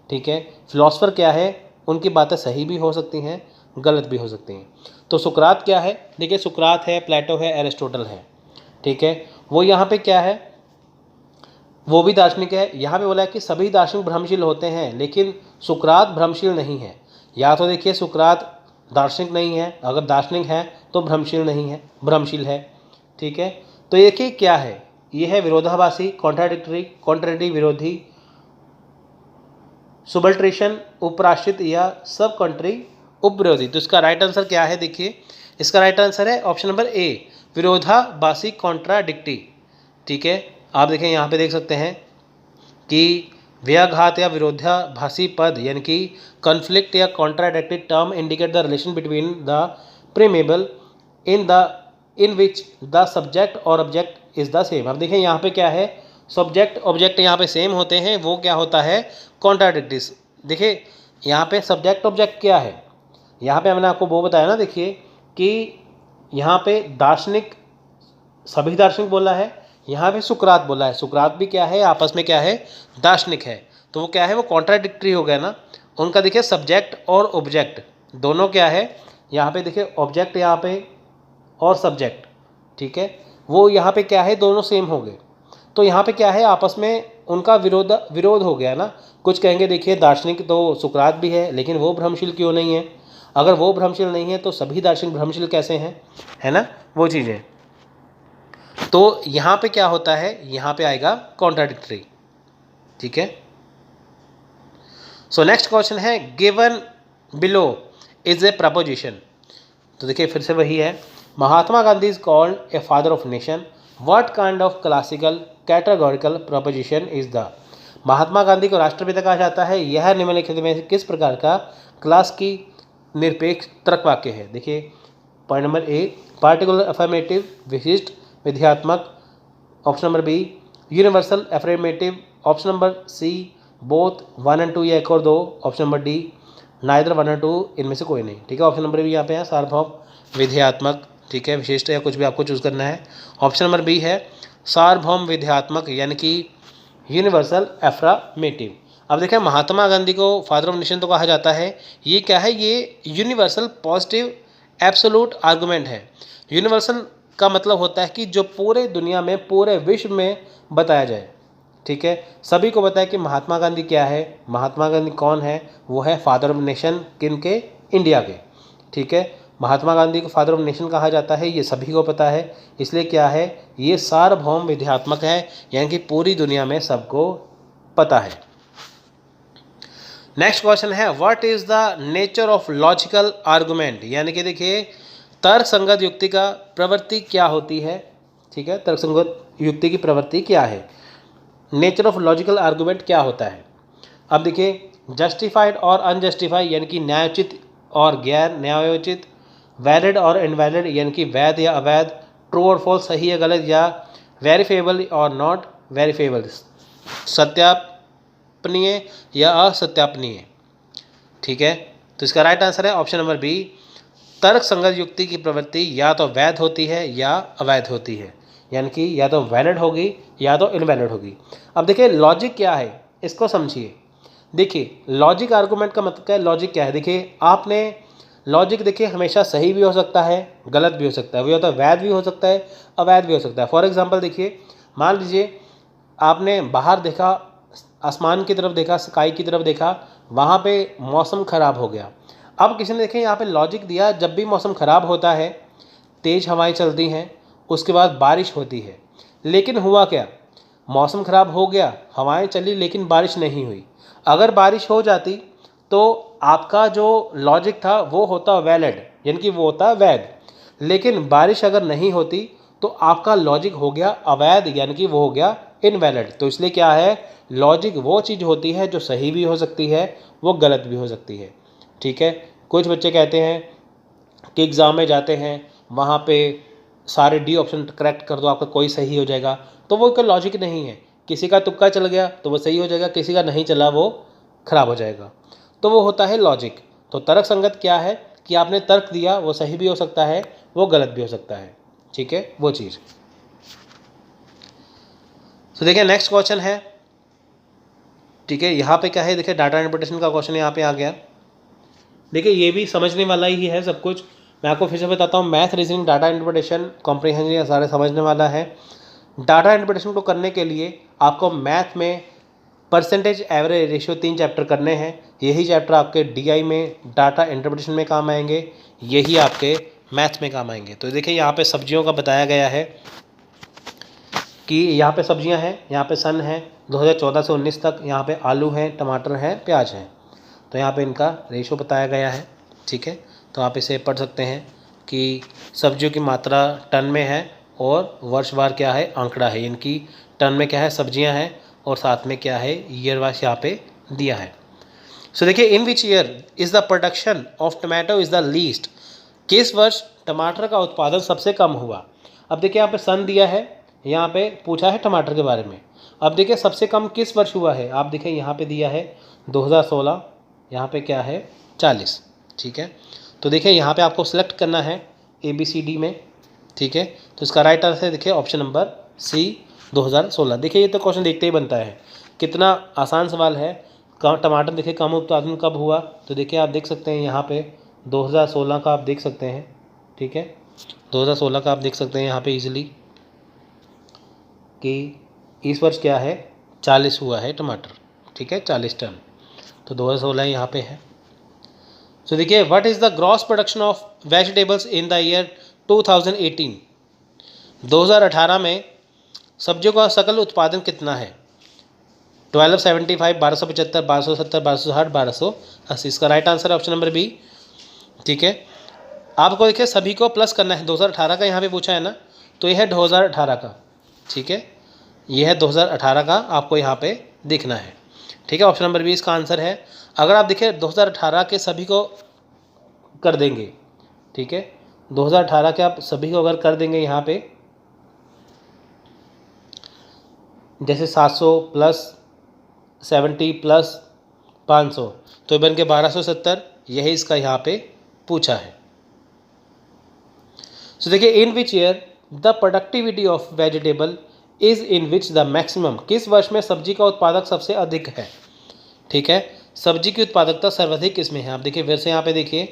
ठीक है। फिलोसफर क्या है, उनकी बातें सही भी हो सकती हैं, गलत भी हो सकती हैं। तो सुकरात क्या है, देखिए सुकरात है, प्लेटो है, एरिस्टोटल है, ठीक है। वो यहाँ पे क्या है, वो भी दार्शनिक है। यहाँ पे बोला है कि सभी दार्शनिक भ्रमशील होते हैं, लेकिन सुकरात भ्रमशील नहीं है। या तो देखिए सुकरात दार्शनिक नहीं है, अगर दार्शनिक है तो भ्रमशील नहीं है, भ्रमशील है, ठीक है। तो देखिए क्या है, ये है विरोधाभासी, कॉन्ट्राडिक्टरी, कॉन्ट्रेडी, विरोधी, सुबल्ट्रेशन, उपराश्रित या सब कंट्री उपविरोधी। तो इसका राइट आंसर क्या है, देखिए इसका राइट आंसर है ऑप्शन नंबर ए, विरोधाभासी, कॉन्ट्राडिक्टी, ठीक है। आप देखें यहाँ पे देख सकते हैं कि व्याघात या विरोधाभासी पद यानी कि कॉन्फ्लिक्ट या contradictory term indicate the relation between the preamble in which the subject और ऑब्जेक्ट इज द सेम। अब देखें यहाँ पे क्या है, सब्जेक्ट ऑब्जेक्ट यहाँ पे सेम होते हैं, वो क्या होता है, कॉन्ट्राडिक्टरीज। देखिए यहाँ पे सब्जेक्ट ऑब्जेक्ट क्या है, यहाँ पे मैंने आपको वो बताया ना, देखिए कि यहाँ पे दार्शनिक सभी दार्शनिक बोला है, यहाँ पे सुकरात बोला है। सुकरात भी क्या है, आपस में क्या है, दार्शनिक है, तो वो क्या है, वो कॉन्ट्राडिक्टरी हो गया ना उनका। देखिए सब्जेक्ट और ऑब्जेक्ट दोनों क्या है, यहाँ पे देखिए ऑब्जेक्ट यहाँ पे और सब्जेक्ट, ठीक है, वो यहाँ पे क्या है, दोनों सेम हो गए। तो यहाँ पे क्या है, आपस में उनका विरोध हो गया ना। कुछ कहेंगे देखिए दार्शनिक तो सुकरात भी है, लेकिन वो भ्रमशील क्यों नहीं है, अगर वो भ्रमशील नहीं है तो सभी दार्शनिक भ्रमशील कैसे हैं, है ना, वो चीज़ें। तो यहाँ पे क्या होता है, यहाँ पे आएगा कॉन्ट्राडिक्टरी, ठीक है। सो नेक्स्ट क्वेश्चन है, given below is a proposition. तो देखिए फिर से वही है, Mahatma Gandhi is called a father of nation, what kind of classical categorical proposition is the. Mahatma Gandhi को राष्ट्रपिता कहा जाता है, यह निम्नलिखित में से किस प्रकार का क्लास की निरपेक्ष तर्क वाक्य है। देखिए point number A, particular affirmative, विशिष्ट विध्यात्मक, option number B universal affirmative, option number C both 1 और 2 या 1 और 2, ऑप्शन नंबर डी नाइदर 1 और 2 इनमें से कोई नहीं, ठीक है। ऑप्शन नंबर बी यहाँ पे है सार्वभौम विध्यात्मक, ठीक है, विशिष्ट या कुछ भी आपको चूज़ करना है। ऑप्शन नंबर बी है सार्वभौम विध्यात्मक यानी कि यूनिवर्सल अफर्मेटिव। अब देखें महात्मा गांधी को फादर ऑफ नेशन तो कहा जाता है, ये क्या है, ये यूनिवर्सल पॉजिटिव एब्सोल्यूट आर्गूमेंट है। यूनिवर्सल का मतलब होता है कि जो पूरे दुनिया में, पूरे विश्व में बताया जाए, ठीक है, सभी को बताया कि महात्मा गांधी क्या है, महात्मा गांधी कौन है, वो है फादर ऑफ नेशन, किन के, इंडिया के, ठीक है। महात्मा गांधी को फादर ऑफ नेशन कहा जाता है, ये सभी को पता है, इसलिए क्या है, ये सार्वभौम विध्यात्मक है, यानी कि पूरी दुनिया में सबको पता है। नेक्स्ट क्वेश्चन है, what is the nature of logical argument, यानी कि देखिए तर्क संगत युक्ति का प्रवृत्ति क्या होती है, ठीक है, तर्क संगत युक्ति की प्रवृत्ति क्या है, नेचर ऑफ लॉजिकल आर्गुमेंट क्या होता है। अब देखिए जस्टिफाइड और अनजस्टिफाइड यानी कि न्यायोचित और गैर न्यायोचित, वैलिड और इनवैलिड यानी कि वैध या अवैध, ट्रू और फॉल्स सही या गलत, या वेरीफेबल और नॉट वेरीफेबल, सत्यापनीय या असत्यापनीय। ठीक है, तो इसका राइट आंसर है ऑप्शन नंबर बी। तर्क संगत युक्ति की प्रवृत्ति या तो वैध होती है या अवैध होती है, यानी कि या तो वैलिड होगी या तो इनवैलिड होगी। अब देखिए लॉजिक क्या है, इसको समझिए। देखिए लॉजिक आर्गूमेंट का मतलब क्या है, लॉजिक क्या है। देखिए आपने लॉजिक देखिए हमेशा सही भी हो सकता है, गलत भी हो सकता है, वो होता है वैध भी हो सकता है, अवैध भी हो सकता है। फॉर एग्जांपल देखिए, मान लीजिए आपने बाहर देखा, आसमान की तरफ देखा, स्काई की तरफ देखा, वहाँ पे मौसम ख़राब हो गया। अब किसी ने देखें यहाँ पे लॉजिक दिया, जब भी मौसम ख़राब होता है, तेज़ हवाएं चलती हैं, उसके बाद बारिश होती है। लेकिन हुआ क्या, मौसम ख़राब हो गया, हवाएं चली, लेकिन बारिश नहीं हुई। अगर बारिश हो जाती तो आपका जो लॉजिक था वो होता वैलिड, यानी कि वो होता वैध। लेकिन बारिश अगर नहीं होती तो आपका लॉजिक हो गया अवैध, यानी कि वो हो गया इनवैलिड। तो इसलिए क्या है, लॉजिक वो चीज़ होती है जो सही भी हो सकती है, वो गलत भी हो सकती है। ठीक है, कुछ बच्चे कहते हैं कि एग्ज़ाम में जाते हैं, वहाँ पे सारे डी ऑप्शन करेक्ट कर दो, आपका कोई सही हो जाएगा। तो वो कोई लॉजिक नहीं है, किसी का तुक्का चल गया तो वो सही हो जाएगा, किसी का नहीं चला वो खराब हो जाएगा। तो वो होता है लॉजिक। तो तर्क संगत क्या है कि आपने तर्क दिया, वो सही भी हो सकता है, वो गलत भी हो सकता है। ठीक है, वो चीज़। तो देखिए नेक्स्ट क्वेश्चन है। ठीक है, यहाँ पे क्या है, देखिए डाटा इंटरप्रिटेशन का क्वेश्चन यहाँ पे आ गया। देखिए ये भी समझने वाला ही है सब कुछ। मैं आपको फिर से बताता हूँ, math, reasoning, data interpretation, comprehension, ये सारे समझने वाला है। डाटा इंटरप्रिटेशन को करने के लिए आपको मैथ में परसेंटेज एवरेज रेशियो 3 चैप्टर करने हैं। यही चैप्टर आपके डीआई में डाटा इंटरप्रिटेशन में काम आएंगे, यही आपके मैथ में काम आएंगे। तो देखिए यहाँ पे सब्जियों का बताया गया है कि यहाँ पे सब्जियाँ हैं, यहाँ पे सन है 2014 से 19 तक, यहाँ पे आलू हैं, टमाटर हैं, प्याज हैं। तो यहाँ पे इनका रेशो बताया गया है। ठीक है, तो आप इसे पढ़ सकते हैं कि सब्जियों की मात्रा टन में है और वर्षवार क्या है, आंकड़ा है। इनकी टन में क्या है, सब्जियाँ हैं, और साथ में क्या है, ईयर वाइज यहाँ पे दिया है। सो देखिए, in which year is the production of tomato is the least. किस वर्ष टमाटर का उत्पादन सबसे कम हुआ। अब देखिए यहाँ पे सन दिया है, यहाँ पे पूछा है टमाटर के बारे में। अब देखिए सबसे कम किस वर्ष हुआ है, आप देखिए यहाँ पे दिया है 2016, यहाँ पे क्या है 40। ठीक है, तो देखिए यहाँ पे आपको सिलेक्ट करना है ABCD में। ठीक है, तो इसका राइट आंसर देखिए ऑप्शन नंबर सी 2016। देखिए ये तो क्वेश्चन देखते ही बनता है, कितना आसान सवाल है। टमाटर देखिए कम उत्पादन कब हुआ, तो देखिए आप देख सकते हैं यहाँ पे 2016 का आप देख सकते हैं। ठीक है, 2016 का आप देख सकते हैं यहाँ पे इजीली कि इस वर्ष क्या है 40 हुआ है टमाटर। ठीक है, 40 टन, तो 2016 यहाँ पे है। तो देखिए what is the gross production of vegetables in the year 2018। 2018 में सब्जियों का सकल उत्पादन कितना है, 1275, 1275, 1270, 1260, 1280। इसका राइट आंसर है ऑप्शन नंबर बी। ठीक है, आपको देखिए सभी को प्लस करना है। 2018 का यहाँ पे पूछा है ना, तो यह है 2018 का। ठीक है, यह है 2018 का, आपको यहाँ पे देखना है। ठीक है, ऑप्शन नंबर बी इसका आंसर है। अगर आप देखिए 2018 के सभी को कर देंगे, ठीक है, 2018 के आप सभी को अगर कर देंगे यहाँ पे, जैसे 700 प्लस 70 प्लस 500, तो ये बन के 1270। यही इसका यहाँ पे पूछा है। सो देखिए, in which year the productivity of vegetable is in which the maximum. किस वर्ष में सब्जी का उत्पादक सबसे अधिक है। ठीक है, सब्जी की उत्पादकता सर्वाधिक किसमें है। आप देखिए फिर से यहाँ पे देखिए,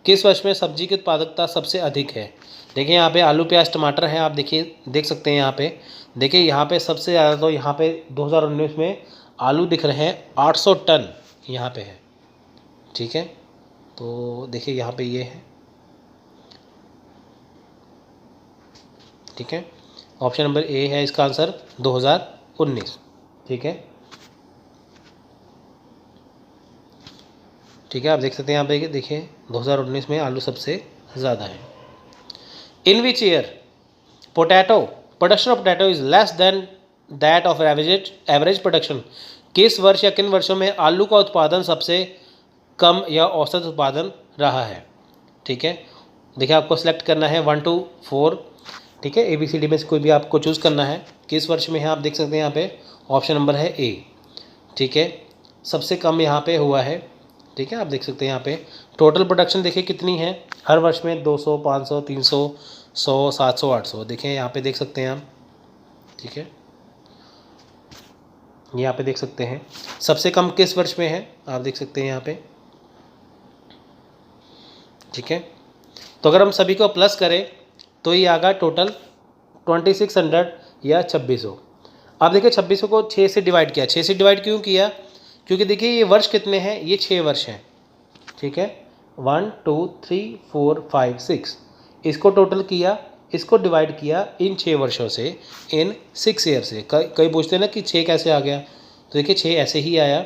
किस वर्ष में सब्जी की उत्पादकता सबसे अधिक है। देखिए यहाँ पे आलू, प्याज, टमाटर है, आप देखिए देख सकते हैं यहाँ पे। देखिए यहाँ पे सबसे ज़्यादा तो यहाँ पे 2019 में आलू दिख रहे हैं 800 टन यहाँ पे है। ठीक है, तो देखिए यहाँ पे ये है। ठीक है, ऑप्शन नंबर ए है इसका आंसर 2019। ठीक है, ठीक है, आप देख सकते हैं यहाँ पे देखिए 2019 में आलू सबसे ज़्यादा है। In which year potato production of potato is less than that of average production. किस वर्ष या किन वर्षों में आलू का उत्पादन सबसे कम या औसत उत्पादन रहा है? ठीक है, देखिए आपको सेलेक्ट करना है 1 to 4, ठीक है, ABCD में से कोई भी आपको चूज़ करना है। किस वर्ष में है आप देख सकते हैं यहाँ पे ऑप्शन नंबर है A, ठीक है, सबसे कम यहाँ पे हुआ है। ठीक है, आप देख सकते हैं यहाँ पे टोटल प्रोडक्शन देखिए कितनी है हर वर्ष में, 200, 500, 300, 100, 700, 800, देखें यहाँ पे देख सकते हैं आप। ठीक है, यहाँ पे देख सकते हैं सबसे कम किस वर्ष में है, आप देख सकते हैं यहाँ पे। ठीक है, तो अगर हम सभी को प्लस करें तो ये आगा टोटल 2600 या 2600। अब देखिए 2600 को 6 से डिवाइड किया। 6 से डिवाइड क्यों किया? क्योंकि देखिए ये वर्ष कितने हैं, ये 6 वर्ष हैं। ठीक है, 1 2 3 4 5 6, इसको टोटल किया, इसको डिवाइड किया इन 6 वर्षों से, इन 6 ईयर से। कई पूछते हैं ना कि 6 कैसे आ गया, तो देखिए 6 ऐसे ही आया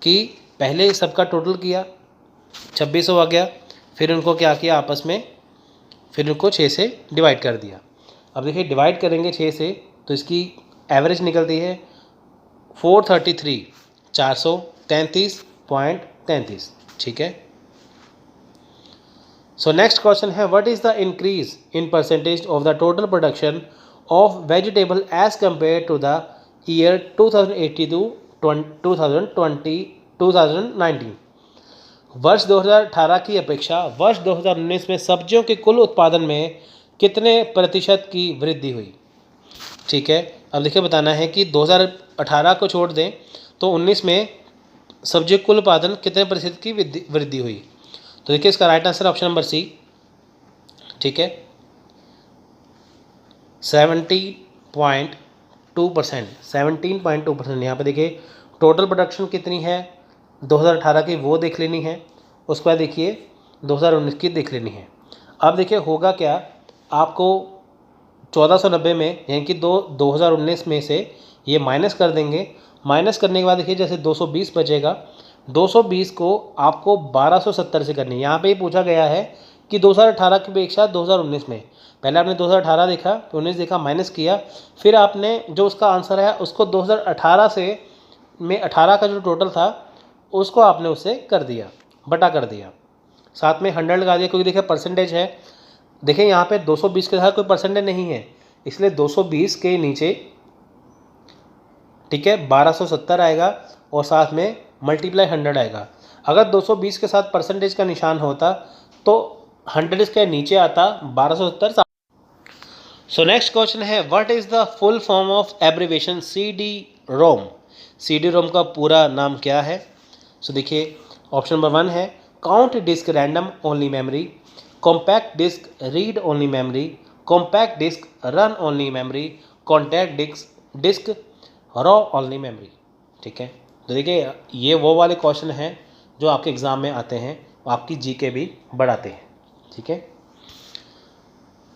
कि पहले सबका टोटल किया 2600 आ गया, फिर उनको क्या किया आपस में, फिर उनको 6 से डिवाइड कर दिया। अब देखिए डिवाइड करेंगे 6 से तो इसकी एवरेज निकलती है 433, 433.33। ठीक है, सो नेक्स्ट क्वेश्चन है what is the increase in percentage of the total production of vegetable as compare to the year 2018 to 2019। वर्ष 2018 की अपेक्षा वर्ष 2019 में सब्जियों के कुल उत्पादन में कितने प्रतिशत की वृद्धि हुई? ठीक है, अब देखिए बताना है कि 2018 को छोड़ दें तो 19 में सब्जी कुल उत्पादन कितने प्रतिशत की वृद्धि हुई? तो देखिए इसका right answer option number C. ठीक है, 17.2%, 17.2%। यहाँ पे देखिए टोटल प्रोडक्शन कितनी है 2018 की वो देख लेनी है, उसके बाद देखिए 2019 की देख लेनी है। अब देखिए होगा क्या, आपको 1490 में यानी कि 2019 में से ये माइनस कर देंगे। माइनस करने के बाद देखिए जैसे 220 बचेगा, 220 को आपको 1270 से करनी है। यहाँ पे ही पूछा गया है कि 2018 की अपेक्षा 2019 में, पहले आपने 2018 देखा, 19 देखा, माइनस किया, फिर आपने जो उसका आंसर है उसको 2018 से में 18 का जो टोटल था उसको आपने उससे कर दिया, बटा कर दिया, साथ में 100 लगा दिया, क्योंकि देखिए परसेंटेज है। देखिए यहाँ पे 220 के साथ कोई परसेंटेज नहीं है, इसलिए 220 के नीचे, ठीक है, 1270 आएगा और साथ में मल्टीप्लाई 100 आएगा। अगर 220 के साथ परसेंटेज का निशान होता तो 100 के नीचे आता 1270। सो नेक्स्ट क्वेश्चन है what is the full form of abbreviation CD-ROM? CD-ROM का पूरा नाम क्या है? सो देखिए ऑप्शन नंबर 1 है count disc random only memory, compact disc read only memory, compact disc run only memory, contact disc raw only memory. ठीक है, तो देखिए ये वो वाले क्वेश्चन हैं जो आपके एग्ज़ाम में आते हैं, आपकी जीके भी बढ़ाते हैं। ठीक है,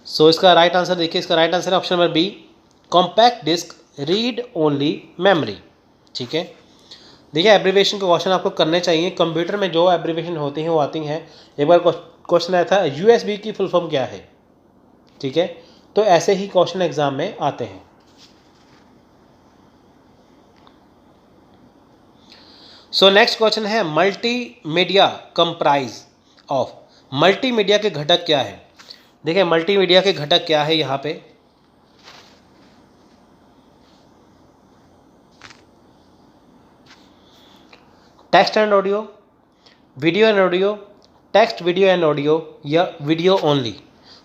सो इसका राइट आंसर देखिए, इसका राइट आंसर है option number B, compact disc read only memory. ठीक है, देखिए एब्रिविएशन के क्वेश्चन आपको करने चाहिए, कंप्यूटर में जो एब्रिविएशन होती हैं वो आती हैं। एक बार क्वेश्चन आया था USB की फुल फॉर्म क्या है? ठीक है, तो ऐसे ही क्वेश्चन एग्जाम में आते हैं। सो नेक्स्ट क्वेश्चन है मल्टीमीडिया कंप्राइज ऑफ, मल्टीमीडिया के घटक क्या है? देखिए मल्टीमीडिया के घटक क्या है यहाँ पे, text and audio, video and audio, text video and audio, या वीडियो ओनली।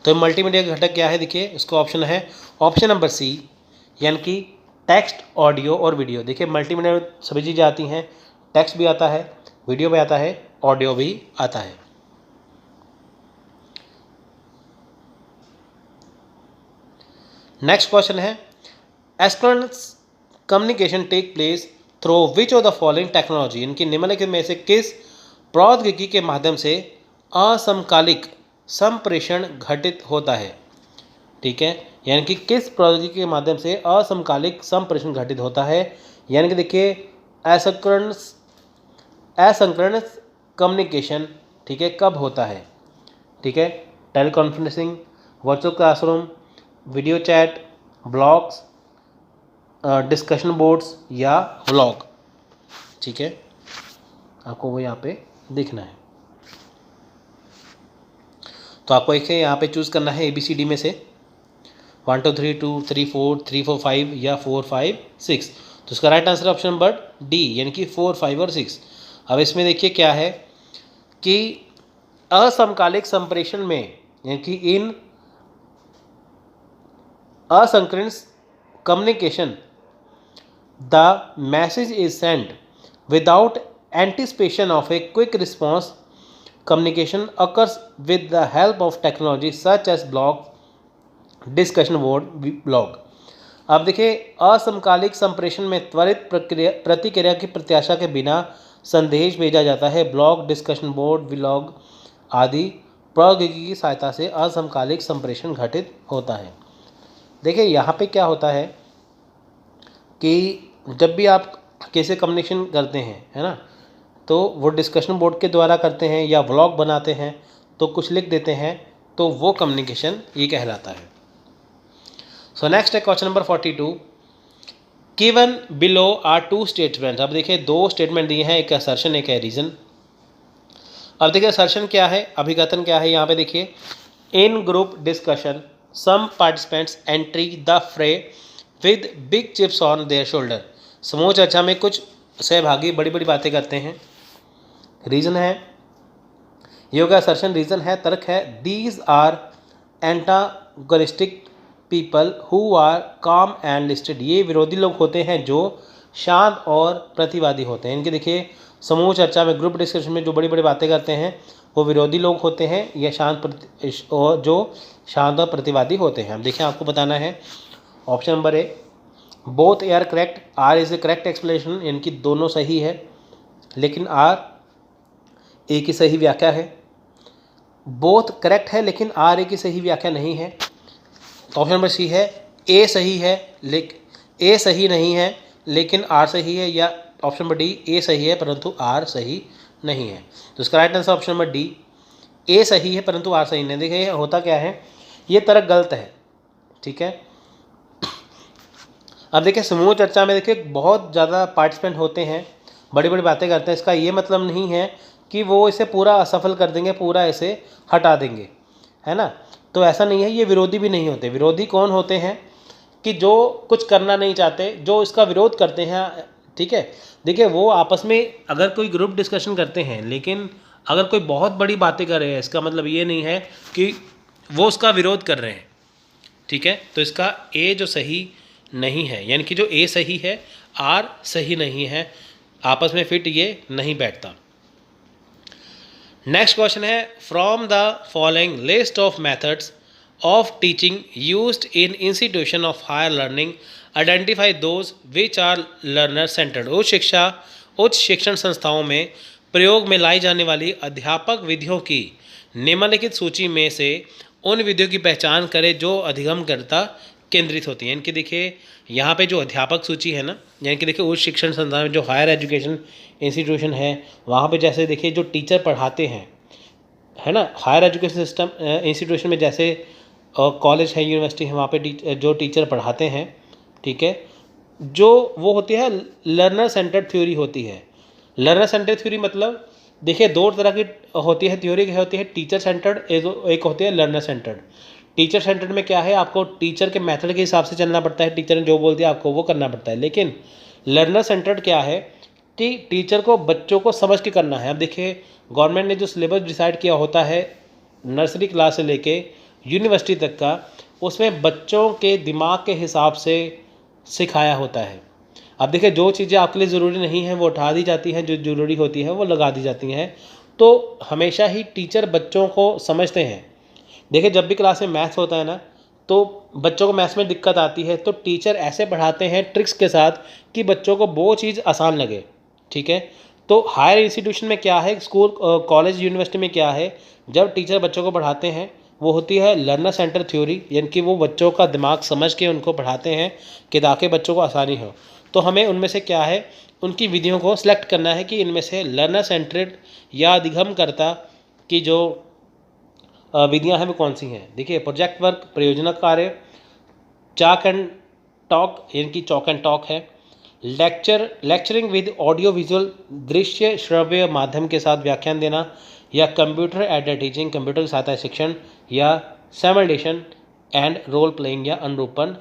तो मल्टीमीडिया के घटक क्या है? देखिए इसको ऑप्शन है ऑप्शन नंबर सी, यानी कि टेक्स्ट, ऑडियो और वीडियो। देखिए मल्टीमीडिया में सभी चीज़ें आती हैं, टेक्स्ट भी आता है, वीडियो भी आता है, ऑडियो भी आता है। नेक्स्ट क्वेश्चन है asynchronous communication take place through which of the following technology, इनकी निम्नलिखित में से किस प्रौद्योगिकी के माध्यम से असमकालिक संप्रेषण घटित होता है? ठीक है, यानी कि किस प्रौद्योगिकी के माध्यम से असमकालिक संप्रेषण घटित होता है, यानी कि देखिए एसिंक्रोनस कम्युनिकेशन, ठीक है, कब होता है? ठीक है, teleconferencing, virtual classroom, video chat, blogs, discussion boards या व्लॉग। ठीक है, आपको वो यहाँ पे देखना है। तो आपको एक यहाँ पे चूज़ करना है ABCD में से 1 2 3 2 3 4 3 4 5 या 4 5 6। तो इसका right answer option number D, यानी कि 4 5 और 6। अब इसमें देखिए क्या है कि असमकालिक संप्रेषण में, यानी कि इन asynchronous communication, the message is sent without anticipation of a quick response. Communication occurs with the help of technology such as blog, discussion board, blog. अब देखिए, असमकालिक संप्रेषण में त्वरित प्रतिक्रिया की प्रत्याशा के बिना संदेश भेजा जाता है। ब्लॉग, डिस्कशन बोर्ड, व्लॉग आदि प्रौद्योगिकी की सहायता से असमकालिक संप्रेषण घटित होता है। देखिए यहाँ पे क्या होता है कि जब भी आप कैसे कम्युनिकेशन करते हैं, है ना, तो वो डिस्कशन बोर्ड के द्वारा करते हैं या व्लॉग बनाते हैं, तो कुछ लिख देते हैं, तो वो कम्युनिकेशन ये कहलाता है। सो नेक्स्ट है question number 42। Given below are 2 statement. अब देखिए 2 स्टेटमेंट दिए हैं, एक असर्शन एक है रीजन। अब देखिए असर्शन क्या है, अभिकथन क्या है। यहाँ पे देखिए, in group discussion some participants entry the fray with big chips on their shoulder. समूह चर्चा में कुछ सहभागी बड़ी बड़ी बातें करते हैं। रीजन है, ये होगा असर्शन। रीजन है, तर्क है, these are antagonistic people who are calm and listed. ये विरोधी लोग होते हैं जो शांत और प्रतिवादी होते हैं। इनके देखिए, समूह चर्चा में, ग्रुप डिस्कशन में जो बड़ी बड़ी बातें करते हैं वो विरोधी लोग होते हैं या जो शांत और प्रतिवादी होते हैं। अब देखिए आपको बताना है option number A, both are correct. R is the correct explanation, यानी कि दोनों सही है, लेकिन आर ए की सही व्याख्या है। बोथ करेक्ट है लेकिन आर ए की सही व्याख्या नहीं है। तो ऑप्शन नंबर सी है, ए सही है लेकिन ए सही नहीं है लेकिन आर सही है, या ऑप्शन नंबर डी, ए सही है परंतु आर सही नहीं है। तो इसका right answer option number D, A सही है परंतु आर सही नहीं। देखिए होता क्या है, ये तर्क गलत है, ठीक है। अब देखिए समूह चर्चा में देखिए बहुत ज़्यादा पार्टिसिपेंट होते हैं, बड़ी बड़ी बातें करते हैं। इसका ये मतलब नहीं है कि वो इसे पूरा असफल कर देंगे, पूरा इसे हटा देंगे, है ना। तो ऐसा नहीं है, ये विरोधी भी नहीं होते। विरोधी कौन होते हैं कि जो कुछ करना नहीं चाहते, जो इसका विरोध करते हैं, ठीक है। देखिए वो आपस में अगर कोई ग्रुप डिस्कशन करते हैं, लेकिन अगर कोई बहुत बड़ी बातें कर रहे हैं, इसका मतलब ये नहीं है कि वो उसका विरोध कर रहे हैं, ठीक है। तो इसका ए जो सही नहीं है, यानी कि जो ए सही है आर सही नहीं है, आपस में फिट ये नहीं बैठता। नेक्स्ट क्वेश्चन है, from the following list of methods of teaching used in institution of higher learning identify those which are learner centred. उच्च शिक्षण संस्थाओं में प्रयोग में लाई जाने वाली अध्यापक विधियों की निम्नलिखित सूची में से उन विधियों की पहचान करें जो अधिगमकर्ता केंद्रित होती हैं। इनकी देखिए यहाँ पे जो अध्यापक सूची है ना, यानी कि देखिए उच्च शिक्षण संस्थान में जो हायर एजुकेशन इंस्टीट्यूशन है, वहाँ पे जैसे देखिए जो टीचर पढ़ाते हैं, है ना, हायर एजुकेशन सिस्टम इंस्टीट्यूशन में जैसे कॉलेज है, यूनिवर्सिटी है, वहाँ पे जो टीचर पढ़ाते हैं, ठीक है, जो वो होती है लर्नर सेंटर्ड थ्योरी होती है। लर्नर सेंटर्ड थ्योरी मतलब देखिए 2 तरह की होती है थ्योरी, क्या होती है, टीचर सेंटर्ड, एक होती है लर्नर सेंटर्ड। टीचर सेंटर्ड में क्या है, आपको टीचर के मेथड के हिसाब से चलना पड़ता है, टीचर ने जो बोल दिया आपको वो करना पड़ता है। लेकिन लर्नर सेंटर्ड क्या है कि टीचर को बच्चों को समझ के करना है। अब देखिए गवर्नमेंट ने जो सिलेबस डिसाइड किया होता है नर्सरी क्लास से लेके यूनिवर्सिटी तक का, उसमें बच्चों के दिमाग के हिसाब से सिखाया होता है। अब देखिए जो चीज़ें आपके लिए ज़रूरी नहीं हैं वो उठा दी जाती हैं, जो ज़रूरी होती है वो लगा दी जाती हैं। तो हमेशा ही टीचर बच्चों को समझते हैं। देखिए जब भी क्लास में मैथ्स होता है ना, तो बच्चों को मैथ्स में दिक्कत आती है, तो टीचर ऐसे पढ़ाते हैं ट्रिक्स के साथ कि बच्चों को वो चीज़ आसान लगे, ठीक है। तो हायर इंस्टीट्यूशन में क्या है, स्कूल कॉलेज यूनिवर्सिटी में क्या है, जब टीचर बच्चों को पढ़ाते हैं वो होती है लर्नर सेंटर थ्योरी, यानी कि वो बच्चों का दिमाग समझ के उनको पढ़ाते हैं कि ताकि बच्चों को आसानी हो। तो हमें उनमें से क्या है, उनकी विधियों को सिलेक्ट करना है कि इनमें से लर्नर सेंटर्ड या अधिगमकर्ता की जो विधियां हैं वो कौन सी हैं। देखिए प्रोजेक्ट वर्क, परियोजना कार्य, चॉक एंड टॉक, यानी कि चॉक एंड टॉक है, लेक्चरिंग विद ऑडियो विजुअल, दृश्य श्रव्य माध्यम के साथ व्याख्यान देना, या कंप्यूटर एडेड टीचिंग, कंप्यूटर की सहायता शिक्षण, या सिमुलेशन एंड रोल प्लेइंग या अनुरूपण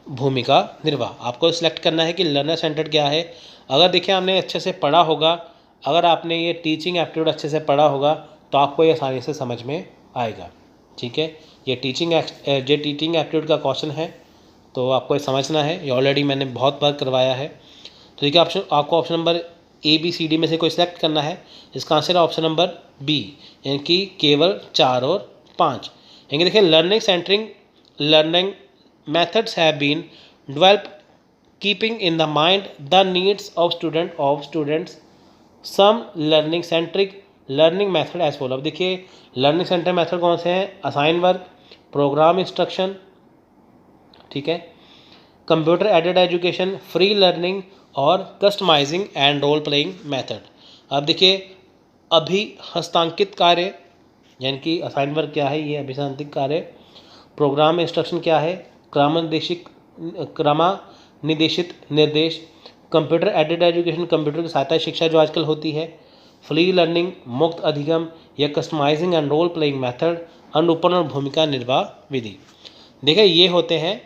भूमिका निर्वाह। आपको सिलेक्ट करना है कि लर्नर सेंटर्ड क्या है। अगर देखिए आपने अच्छे से पढ़ा होगा, अगर आपने ये टीचिंग एप्टीट्यूड अच्छे से पढ़ा होगा तो आपको ये आसानी से समझ में आएगा। ठीक है, ये टीचिंग एप्टीट्यूड का क्वेश्चन है, तो आपको ये समझना है। ये ऑलरेडी मैंने बहुत बार करवाया है। तो देखिए आपको ऑप्शन नंबर ABCD में से कोई सिलेक्ट करना है। इसका आंसर है ऑप्शन नंबर B, यानी कि केवल 4 और 5। यानी देखिए learning centring learning methods have been developed keeping in the mind the needs of students. Some learning centric learning method as follow। अब देखिए लर्निंग सेंटर मेथड कौन से हैं? असाइन वर्क, प्रोग्राम इंस्ट्रक्शन, ठीक है, computer aided education, free learning और customizing and role playing method. अब देखिए अभी हस्तांकित कार्य यानी कि असाइन वर्क क्या है? ये अभिसंधित कार्य। प्रोग्राम इंस्ट्रक्शन क्या है? क्रमानिदेशित निर्देश। कंप्यूटर एडेड एजुकेशन, कंप्यूटर की सहायता शिक्षा जो आजकल होती है। फ्री लर्निंग, मुक्त अधिगम, या customising and role playing method, अनुरूपण और भूमिका निर्वाह विधि। देखिए ये होते हैं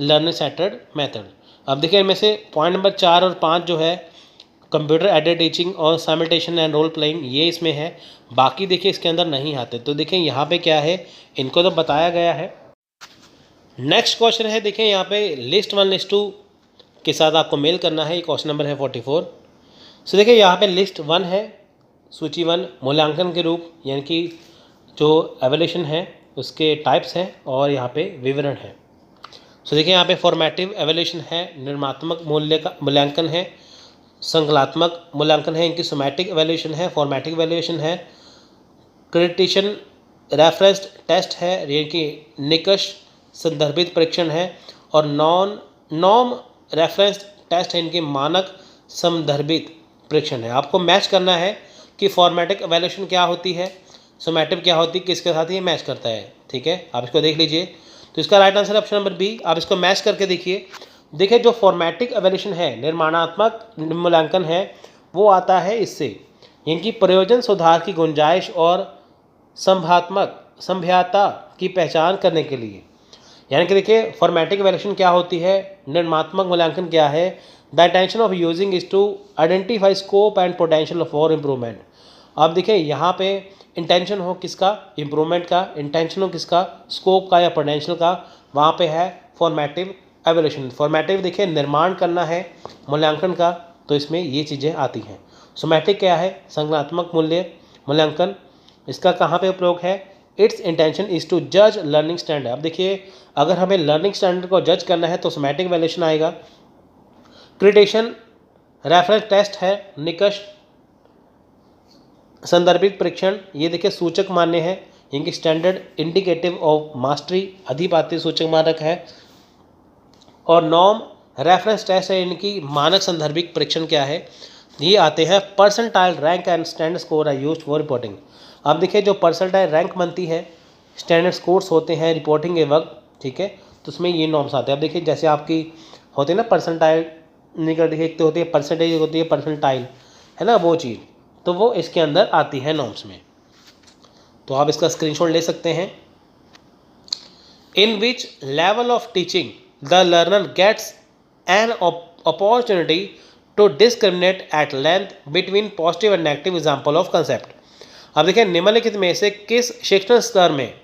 लर्निंग सेंटर्ड मेथड। अब देखिए इनमें से पॉइंट नंबर 4 और 5 जो है कंप्यूटर एडेड टीचिंग और सिमुलेशन एंड रोल प्लेइंग, ये इसमें है। बाकी देखिए इसके अंदर नहीं आते। तो देखिए यहाँ पे क्या है, इनको तो बताया गया है। नेक्स्ट क्वेश्चन है, देखिए यहाँ पे लिस्ट 1 लिस्ट 2 के साथ आपको मेल करना है। ये क्वेश्चन नंबर है 44। सो देखिए यहाँ पे लिस्ट 1 है, सूची 1 मूल्यांकन के रूप, यानी कि जो एवोल्यूशन है उसके टाइप्स हैं और यहाँ पे विवरण है। सो देखिए यहाँ पे फॉर्मेटिव एवोल्यूशन है, निर्मात्मक मूल्य का मूल्यांकन है, संकलात्मक मूल्यांकन है, इनकी सोमैटिक एवोल्यूशन है, फॉर्मेटिव एवोल्यूशन है, क्रिटिशन रेफरेंस्ड टेस्ट है, यानी कि निकष संदर्भित परीक्षण है, और नॉर्म रेफरेंस्ड टेस्ट है, इनके मानक संदर्भित परीक्षण है। आपको मैच करना है कि फॉर्मेटिव एवोल्यूशन क्या होती है, सोमैटिव क्या होती है, किसके साथ ये मैच करता है। ठीक है, आप इसको देख लीजिए। तो इसका right answer option number B। आप इसको मैच करके देखिए। देखिए जो फॉर्मेटिव एवोल्यूशन है, निर्माणात्मक मूल्यांकन है, वो आता है इससे, यानी कि प्रयोजन सुधार की गुंजाइश और संभाव्यता की पहचान करने के लिए। यानी कि देखिए फॉर्मेटिव एवोल्यूशन क्या होती है, निर्माणात्मक मूल्यांकन क्या है, the intention of using is to identify scope and potential for improvement. अब देखिए यहाँ पे इंटेंशन हो किसका, इम्प्रूवमेंट का, इंटेंशन हो किसका, स्कोप का या पोटेंशियल का, वहाँ पे है फॉर्मेटिव एवोल्यूशन। फॉर्मेटिव देखिए निर्माण करना है मूल्यांकन का, तो इसमें ये चीज़ें आती हैं। सोमैटिक क्या है, संज्ञानात्मक मूल्यांकन, इसका कहाँ पे उपयोग है, इट्स इंटेंशन इज़ टू जज लर्निंग स्टैंडर्ड। अब देखिए अगर हमें लर्निंग स्टैंडर्ड को जज करना है तो सोमैटिक एवोल्यूशन आएगा। क्रिटेशन रेफरेंस टेस्ट है, निकष संदर्भित परीक्षण, ये देखिए सूचक मान्य है, इनकी स्टैंडर्ड इंडिकेटिव ऑफ मास्टरी, अधिपाती सूचक मानक है, और नॉर्म रेफरेंस टेस्ट है, इनकी मानक संदर्भित परीक्षण क्या है, ये आते हैं। Percentile rank and standard score are used for reporting. अब देखिए जो परसेंटाइल रैंक बनती है, स्टैंडर्ड स्कोर्स होते हैं रिपोर्टिंग के वक्त, ठीक है, तो उसमें ये नॉर्म्स आते हैं। अब देखिए जैसे आपकी होती है ना परसेंटाइल निकल, देखिए एक तो होती है परसेंटेज, होती है परसेंटाइल, है ना वो चीज़, तो वो इसके अंदर आती है नॉर्म्स में। तो आप इसका स्क्रीनशॉट ले सकते हैं। In which level of teaching the learner gets an opportunity to discriminate at length between positive and negative example of concept. अब देखिए निम्नलिखित में से किस शिक्षण स्तर में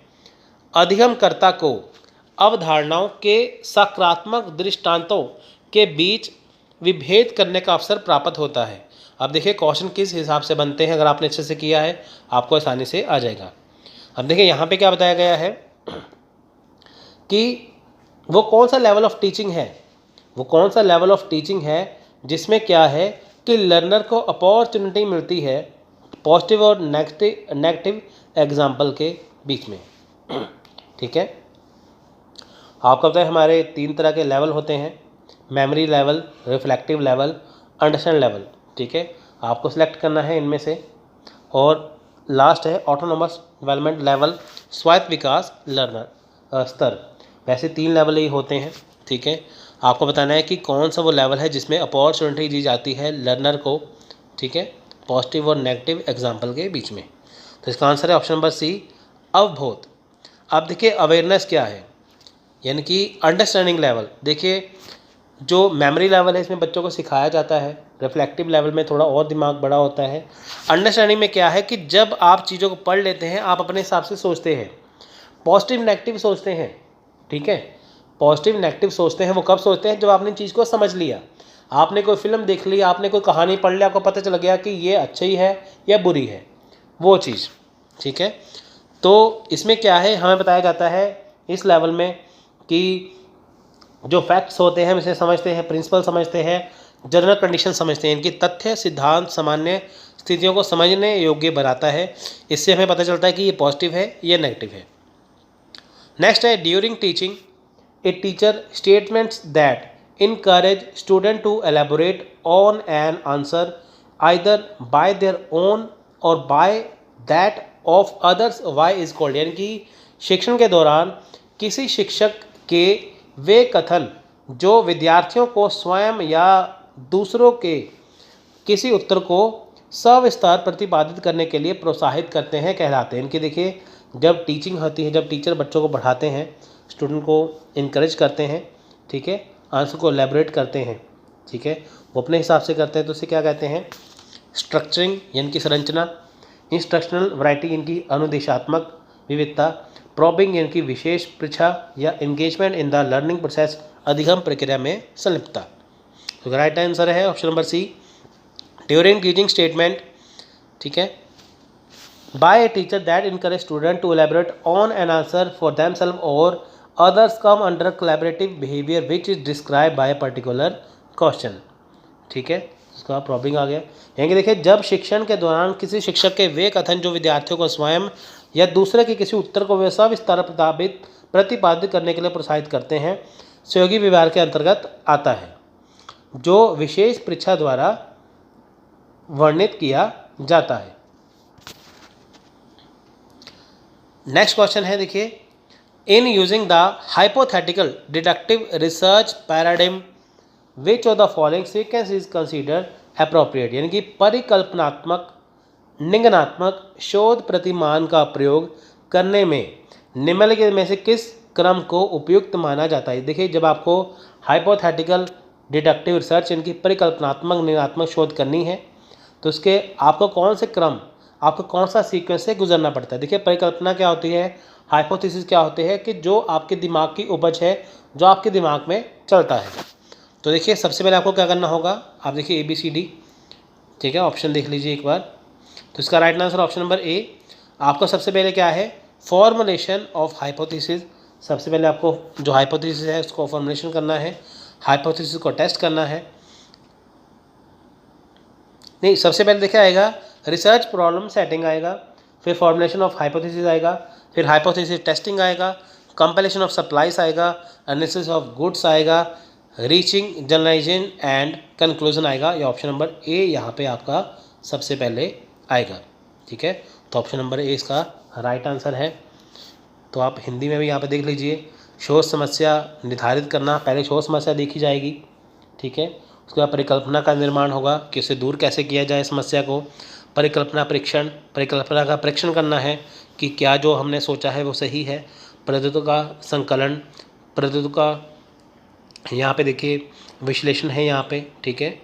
अधिगमकर्ता को अवधारणाओं के सकारात्मक दृष्टांतों के बीच विभेद करने का अवसर प्राप्त होता है। अब देखिए क्वेश्चन किस हिसाब से बनते हैं, अगर आपने अच्छे से किया है आपको आसानी से आ जाएगा। अब देखिए यहाँ पे क्या बताया गया है कि वो कौन सा लेवल ऑफ टीचिंग है, वो कौन सा लेवल ऑफ टीचिंग है जिसमें क्या है कि लर्नर को अपॉर्चुनिटी मिलती है पॉजिटिव और नेगेटिव एग्जाम्पल के बीच में। ठीक है, आपको पता है हमारे 3 तरह के लेवल होते हैं, memory level, reflective level, understand level. ठीक है, आपको सिलेक्ट करना है इनमें से। और लास्ट है ऑटोनोमस डेवलपमेंट लेवल, स्वायत्त विकास लर्नर स्तर। वैसे 3 लेवल ही होते हैं। ठीक है, आपको बताना है कि कौन सा वो लेवल है जिसमें अपॉर्चुनिटी दी जाती है लर्नर को, ठीक है, पॉजिटिव और नेगेटिव एग्जाम्पल के बीच में। तो इसका आंसर है ऑप्शन नंबर सी, अवबोध। अब देखिए अवेयरनेस क्या है, यानी कि अंडरस्टैंडिंग लेवल। देखिए जो मेमोरी लेवल है इसमें बच्चों को सिखाया जाता है, रिफ्लेक्टिव लेवल में थोड़ा और दिमाग बड़ा होता है। अंडरस्टैंडिंग में क्या है कि जब आप चीज़ों को पढ़ लेते हैं आप अपने हिसाब से सोचते हैं, पॉजिटिव नेगेटिव सोचते हैं, ठीक है। पॉजिटिव नेगेटिव सोचते हैं वो कब सोचते हैं, जब आपने चीज़ को समझ लिया, आपने कोई फिल्म देख ली, आपने कोई कहानी पढ़ लिया, आपको पता चल गया कि ये अच्छी है या बुरी है वो चीज़, ठीक है। तो इसमें क्या है, हमें बताया जाता है इस लेवल में कि जो फैक्ट्स होते हैं हम इसे समझते हैं, प्रिंसिपल समझते हैं, जनरल कंडीशन समझते हैं, इनकी तथ्य सिद्धांत सामान्य स्थितियों को समझने योग्य बनाता है। इससे हमें पता चलता है कि ये पॉजिटिव है या नेगेटिव है। नेक्स्ट है during teaching a teacher statements that encourage student to elaborate on an answer either by their own और by that of others why is called. यानी कि शिक्षण के दौरान किसी शिक्षक के वे कथन जो विद्यार्थियों को स्वयं या दूसरों के किसी उत्तर को सविस्तार प्रतिपादित करने के लिए प्रोत्साहित करते हैं कहलाते हैं। इनकी देखिए जब टीचिंग होती है, जब टीचर बच्चों को पढ़ाते हैं, स्टूडेंट को इनकरेज करते हैं, ठीक है, आंसर को एलेबोरेट करते हैं, ठीक है, वो अपने हिसाब से करते हैं, तो उसे क्या कहते हैं, स्ट्रक्चरिंग यानी कि संरचना, इंस्ट्रक्शनल वैरायटी इनकी अनुदेशात्मक विविधता, प्रॉबिंग यानी कि विशेष परीक्षा या engagement in the learning process अधिगम प्रक्रिया में संलिप्तता। तो राइट आंसर है option number C, during teaching statement, ठीक है, by a teacher that encourage student to elaborate on an answer for themself और others come under collaborative behaviour which is describe by a particular question, ठीक है, इसका probing आ गया। यानी देखिए जब शिक्षण के दौरान किसी शिक्षक के वे कथन जो विद्यार्थियों को स्वयं या दूसरे के किसी उत्तर को वे सविस्तार प्रतिपादित करने के लिए प्रोत्साहित करते हैं, सहयोगी व्यवहार के अंतर्गत आता है, जो विशेष परीक्षा द्वारा वर्णित किया जाता है। नेक्स्ट क्वेश्चन है देखिए, in using the hypothetical deductive research paradigm which of the following sequence is considered appropriate. यानी कि परिकल्पनात्मक निगमनात्मक शोध प्रतिमान का प्रयोग करने में निम्नलिखित में से किस क्रम को उपयुक्त माना जाता है। देखिए जब आपको हाइपोथेटिकल डिडक्टिव रिसर्च यानी कि परिकल्पनात्मक निगमनात्मक शोध करनी है तो उसके आपको कौन से क्रम, आपको कौन सा सीक्वेंस से गुजरना पड़ता है। देखिए परिकल्पना क्या होती है, हाइपोथेसिस क्या होते हैं कि जो आपके दिमाग की उपज है, जो आपके दिमाग में चलता है। तो देखिए सबसे पहले आपको क्या करना होगा, आप देखिए ABCD, ठीक है, ऑप्शन देख लीजिए एक बार। तो इसका राइट आंसर ऑप्शन नंबर ए। आपको सबसे पहले क्या है, फॉर्मुलेशन ऑफ हाइपोथेसिस। सबसे पहले आपको जो हाइपोथेसिस है उसको फॉर्मुलेशन करना है, हाइपोथेसिस को टेस्ट करना है। नहीं, सबसे पहले देखिए आएगा रिसर्च प्रॉब्लम सेटिंग आएगा, फिर फॉर्मुलेशन ऑफ हाइपोथेसिस आएगा, फिर हाइपोथेसिस टेस्टिंग आएगा, कंपाइलेशन ऑफ सप्लाईज आएगा, एनालिसिस ऑफ गुड्स आएगा, रीचिंग जनरलाइजेशन एंड कंक्लूजन आएगा। ये ऑप्शन नंबर ए यहाँ पे आपका सबसे पहले आएगा, ठीक है। तो ऑप्शन नंबर ए इसका राइट आंसर है। तो आप हिंदी में भी यहाँ पे देख लीजिए, शोध समस्या निर्धारित करना, पहले शोध समस्या देखी जाएगी, ठीक है, उसके बाद परिकल्पना का निर्माण होगा कि उसे दूर कैसे किया जाए समस्या को, परिकल्पना परीक्षण, परिकल्पना का परीक्षण करना है कि क्या जो हमने सोचा है वो सही है, पद्धतियों का संकलन, पद्धतियों का यहाँ पे देखिए विश्लेषण है यहाँ पे, ठीक है,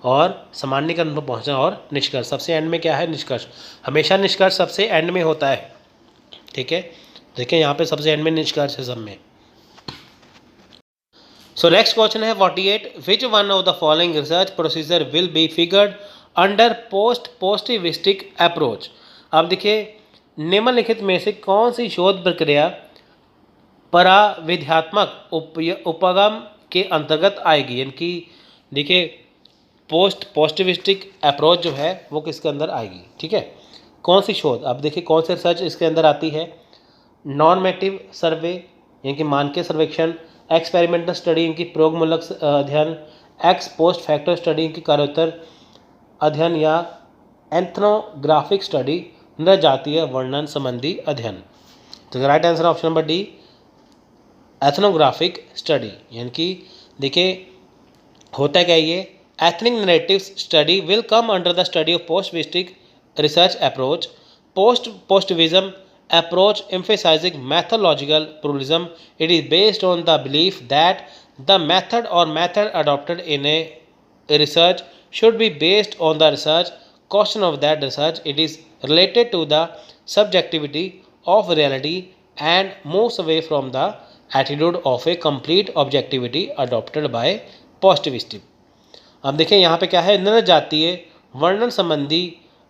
और सामान्यीकरण पर पहुँचना और निष्कर्ष। सबसे एंड में क्या है, निष्कर्ष, हमेशा निष्कर्ष सबसे एंड में होता है, ठीक है। देखिए यहाँ पे सबसे एंड में निष्कर्ष है सब में। सो नेक्स्ट क्वेश्चन है 48, which one of the following research procedure will be figured under positivistic approach. अब देखिए निम्नलिखित में से कौन सी शोध प्रक्रिया पराविद्यात्मक उपगम के अंतर्गत आएगी। यानी कि देखिए पोस्टिविस्टिक अप्रोच जो है वो किसके अंदर आएगी, ठीक है, कौन सी शोध। अब देखिए कौन सी रिसर्च इसके अंदर आती है, नॉर्मेटिव सर्वे यानी कि मानकीय सर्वेक्षण, एक्सपेरिमेंटल स्टडी इनकी प्रयोगमूलक अध्ययन, एक्स पोस्ट फैक्टर स्टडी इनकी कारोत्तर अध्ययन, या एथनोग्राफिक स्टडी नृजातीय वर्णन संबंधी अध्ययन। तो right answer option number D, ethnographic study यानी कि देखिए होता क्या ये, ethnic narrative study will come under the study of positivistic research approach. Positivism approach emphasizing methodological pluralism. It is based on the belief that the method adopted in a research should be based on the research question of that research. It is related to the subjectivity of reality and moves away from the attitude of a complete objectivity adopted by positivism. अब देखिए यहाँ पे क्या है, नर जातीय वर्णन संबंधी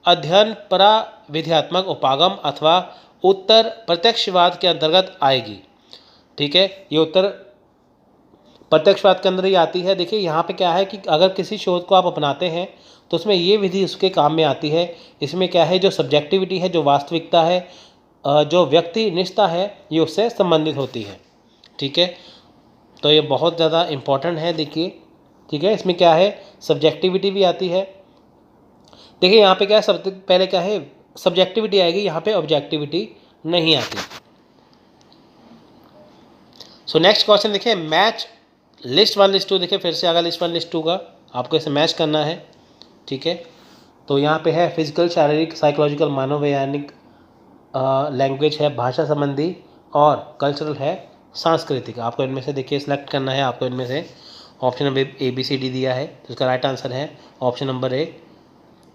अध्ययन पराविध्यात्मक उपागम अथवा उत्तर प्रत्यक्षवाद के अंतर्गत आएगी. ठीक है, ये उत्तर प्रत्यक्षवाद के अंदर ही आती है. देखिए यहाँ पे क्या है कि अगर किसी शोध को आप अपनाते हैं तो उसमें ये विधि उसके काम में आती है. इसमें क्या है, जो सब्जेक्टिविटी है, जो वास्तविकता है, जो व्यक्ति निष्ठा है, ये उससे संबंधित होती है. ठीक है, तो ये बहुत ज़्यादा इम्पॉर्टेंट है. देखिए ठीक है, इसमें क्या है, सब्जेक्टिविटी भी आती है. देखिए यहाँ पे क्या है, सबसे पहले क्या है, सब्जेक्टिविटी आएगी, यहाँ पे ऑब्जेक्टिविटी नहीं आती. सो नेक्स्ट क्वेश्चन देखिए, मैच लिस्ट 1 लिस्ट 2. देखिए फिर से आगा लिस्ट 1 लिस्ट 2 का आपको इसे मैच करना है. ठीक है, तो यहाँ पे है फिजिकल, शारीरिक, साइकोलॉजिकल, मनोवैज्ञानिक, लैंग्वेज है भाषा संबंधी, और कल्चरल है सांस्कृतिक. आपको इनमें से देखिए सिलेक्ट करना है. आपको इनमें से ऑप्शन नंबर ABCD दिया है, तो इसका राइट आंसर है ऑप्शन नंबर A.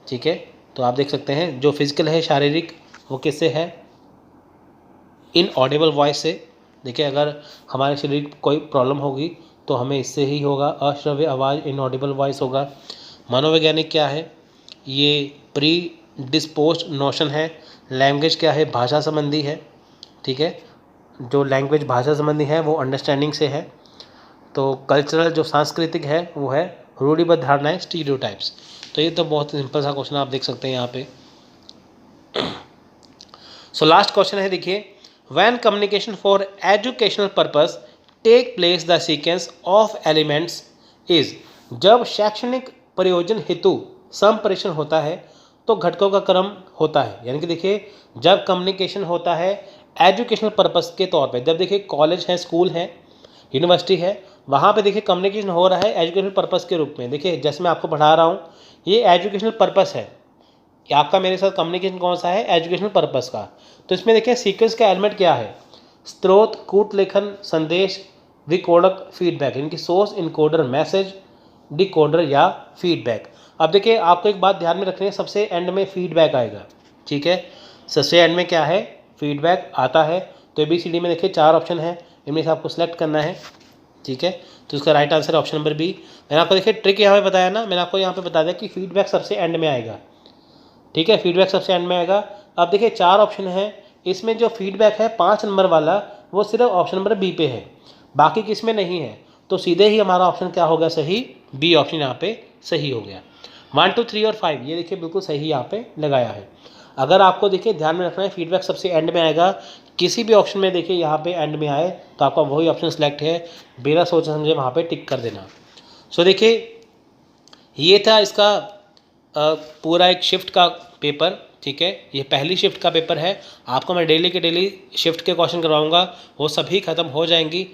ठीक है, तो आप देख सकते हैं जो फिजिकल है, शारीरिक, वो किससे है, इन ऑडिबल वॉइस से. देखिए अगर हमारे शरीर को कोई प्रॉब्लम होगी तो हमें इससे ही होगा, अश्रव्य आवाज़, इन ऑडिबल वॉइस होगा. मनोवैज्ञानिक क्या है, ये प्री डिस्पोज्ड नोशन है. लैंग्वेज क्या है, भाषा संबंधी है. ठीक है, जो लैंग्वेज भाषा संबंधी है वो अंडरस्टैंडिंग से है. तो कल्चरल जो सांस्कृतिक है वो है रूढ़िबद्ध धारणाएं, स्टीरियोटाइप्स. तो ये तो बहुत सिंपल सा क्वेश्चन आप देख सकते हैं यहाँ पे. सो लास्ट क्वेश्चन है देखिए, when communication for educational purpose take place the sequence of elements is. जब शैक्षणिक प्रयोजन हेतु संप्रेषण होता है तो घटकों का क्रम होता है. यानी कि देखिए जब कम्युनिकेशन होता है एजुकेशनल पर्पस के तौर पे, जब देखिए कॉलेज है, स्कूल है, यूनिवर्सिटी है, वहाँ पे देखिए कम्युनिकेशन हो रहा है एजुकेशनल पर्पस के रूप में. देखिए जैसे मैं आपको पढ़ा रहा हूँ, ये एजुकेशनल पर्पस है कि आपका मेरे साथ कम्युनिकेशन कौन सा है, एजुकेशनल पर्पस का. तो इसमें देखिए सीक्वेंस का एलिमेंट क्या है, स्रोत, कूट लेखन, संदेश, विकोडक, फीडबैक. इनकी सोर्स, इनकोडर, मैसेज, डिकोडर या फीडबैक. अब देखिए आपको एक बात ध्यान में रखनी है, सबसे एंड में फीडबैक आएगा. ठीक है, सबसे एंड में क्या है, फीडबैक आता है. तो ABCD में देखिए 4 ऑप्शन है, इनमें से आपको सेलेक्ट करना है. ठीक है, तो इसका right answer option number B. मैंने आपको देखिए ट्रिक यहाँ पे बताया ना, मैंने आपको यहाँ पे बता दिया कि फीडबैक सबसे एंड में आएगा. ठीक है, फीडबैक सबसे एंड में आएगा. अब देखिए 4 ऑप्शन है, इसमें जो फीडबैक है 5 नंबर वाला वो सिर्फ ऑप्शन नंबर B पे है, बाकी किस में नहीं है. तो सीधे ही हमारा ऑप्शन क्या हो गया सही, B ऑप्शन यहाँ पे सही हो गया. 1 2 3 और 5 ये देखिए बिल्कुल सही यहाँ पे लगाया है. अगर आपको देखिए ध्यान में रखना है फीडबैक सबसे एंड में आएगा, किसी भी ऑप्शन में देखिए यहाँ पे एंड में आए तो आपका वही ऑप्शन सेलेक्ट है, बिना सोचे समझे वहाँ पे टिक कर देना. सो देखिए ये था इसका पूरा एक शिफ्ट का पेपर. ठीक है, ये पहली शिफ्ट का पेपर है. आपको मैं डेली के डेली शिफ्ट के क्वेश्चन करवाऊँगा, वो सभी ख़त्म हो जाएंगी.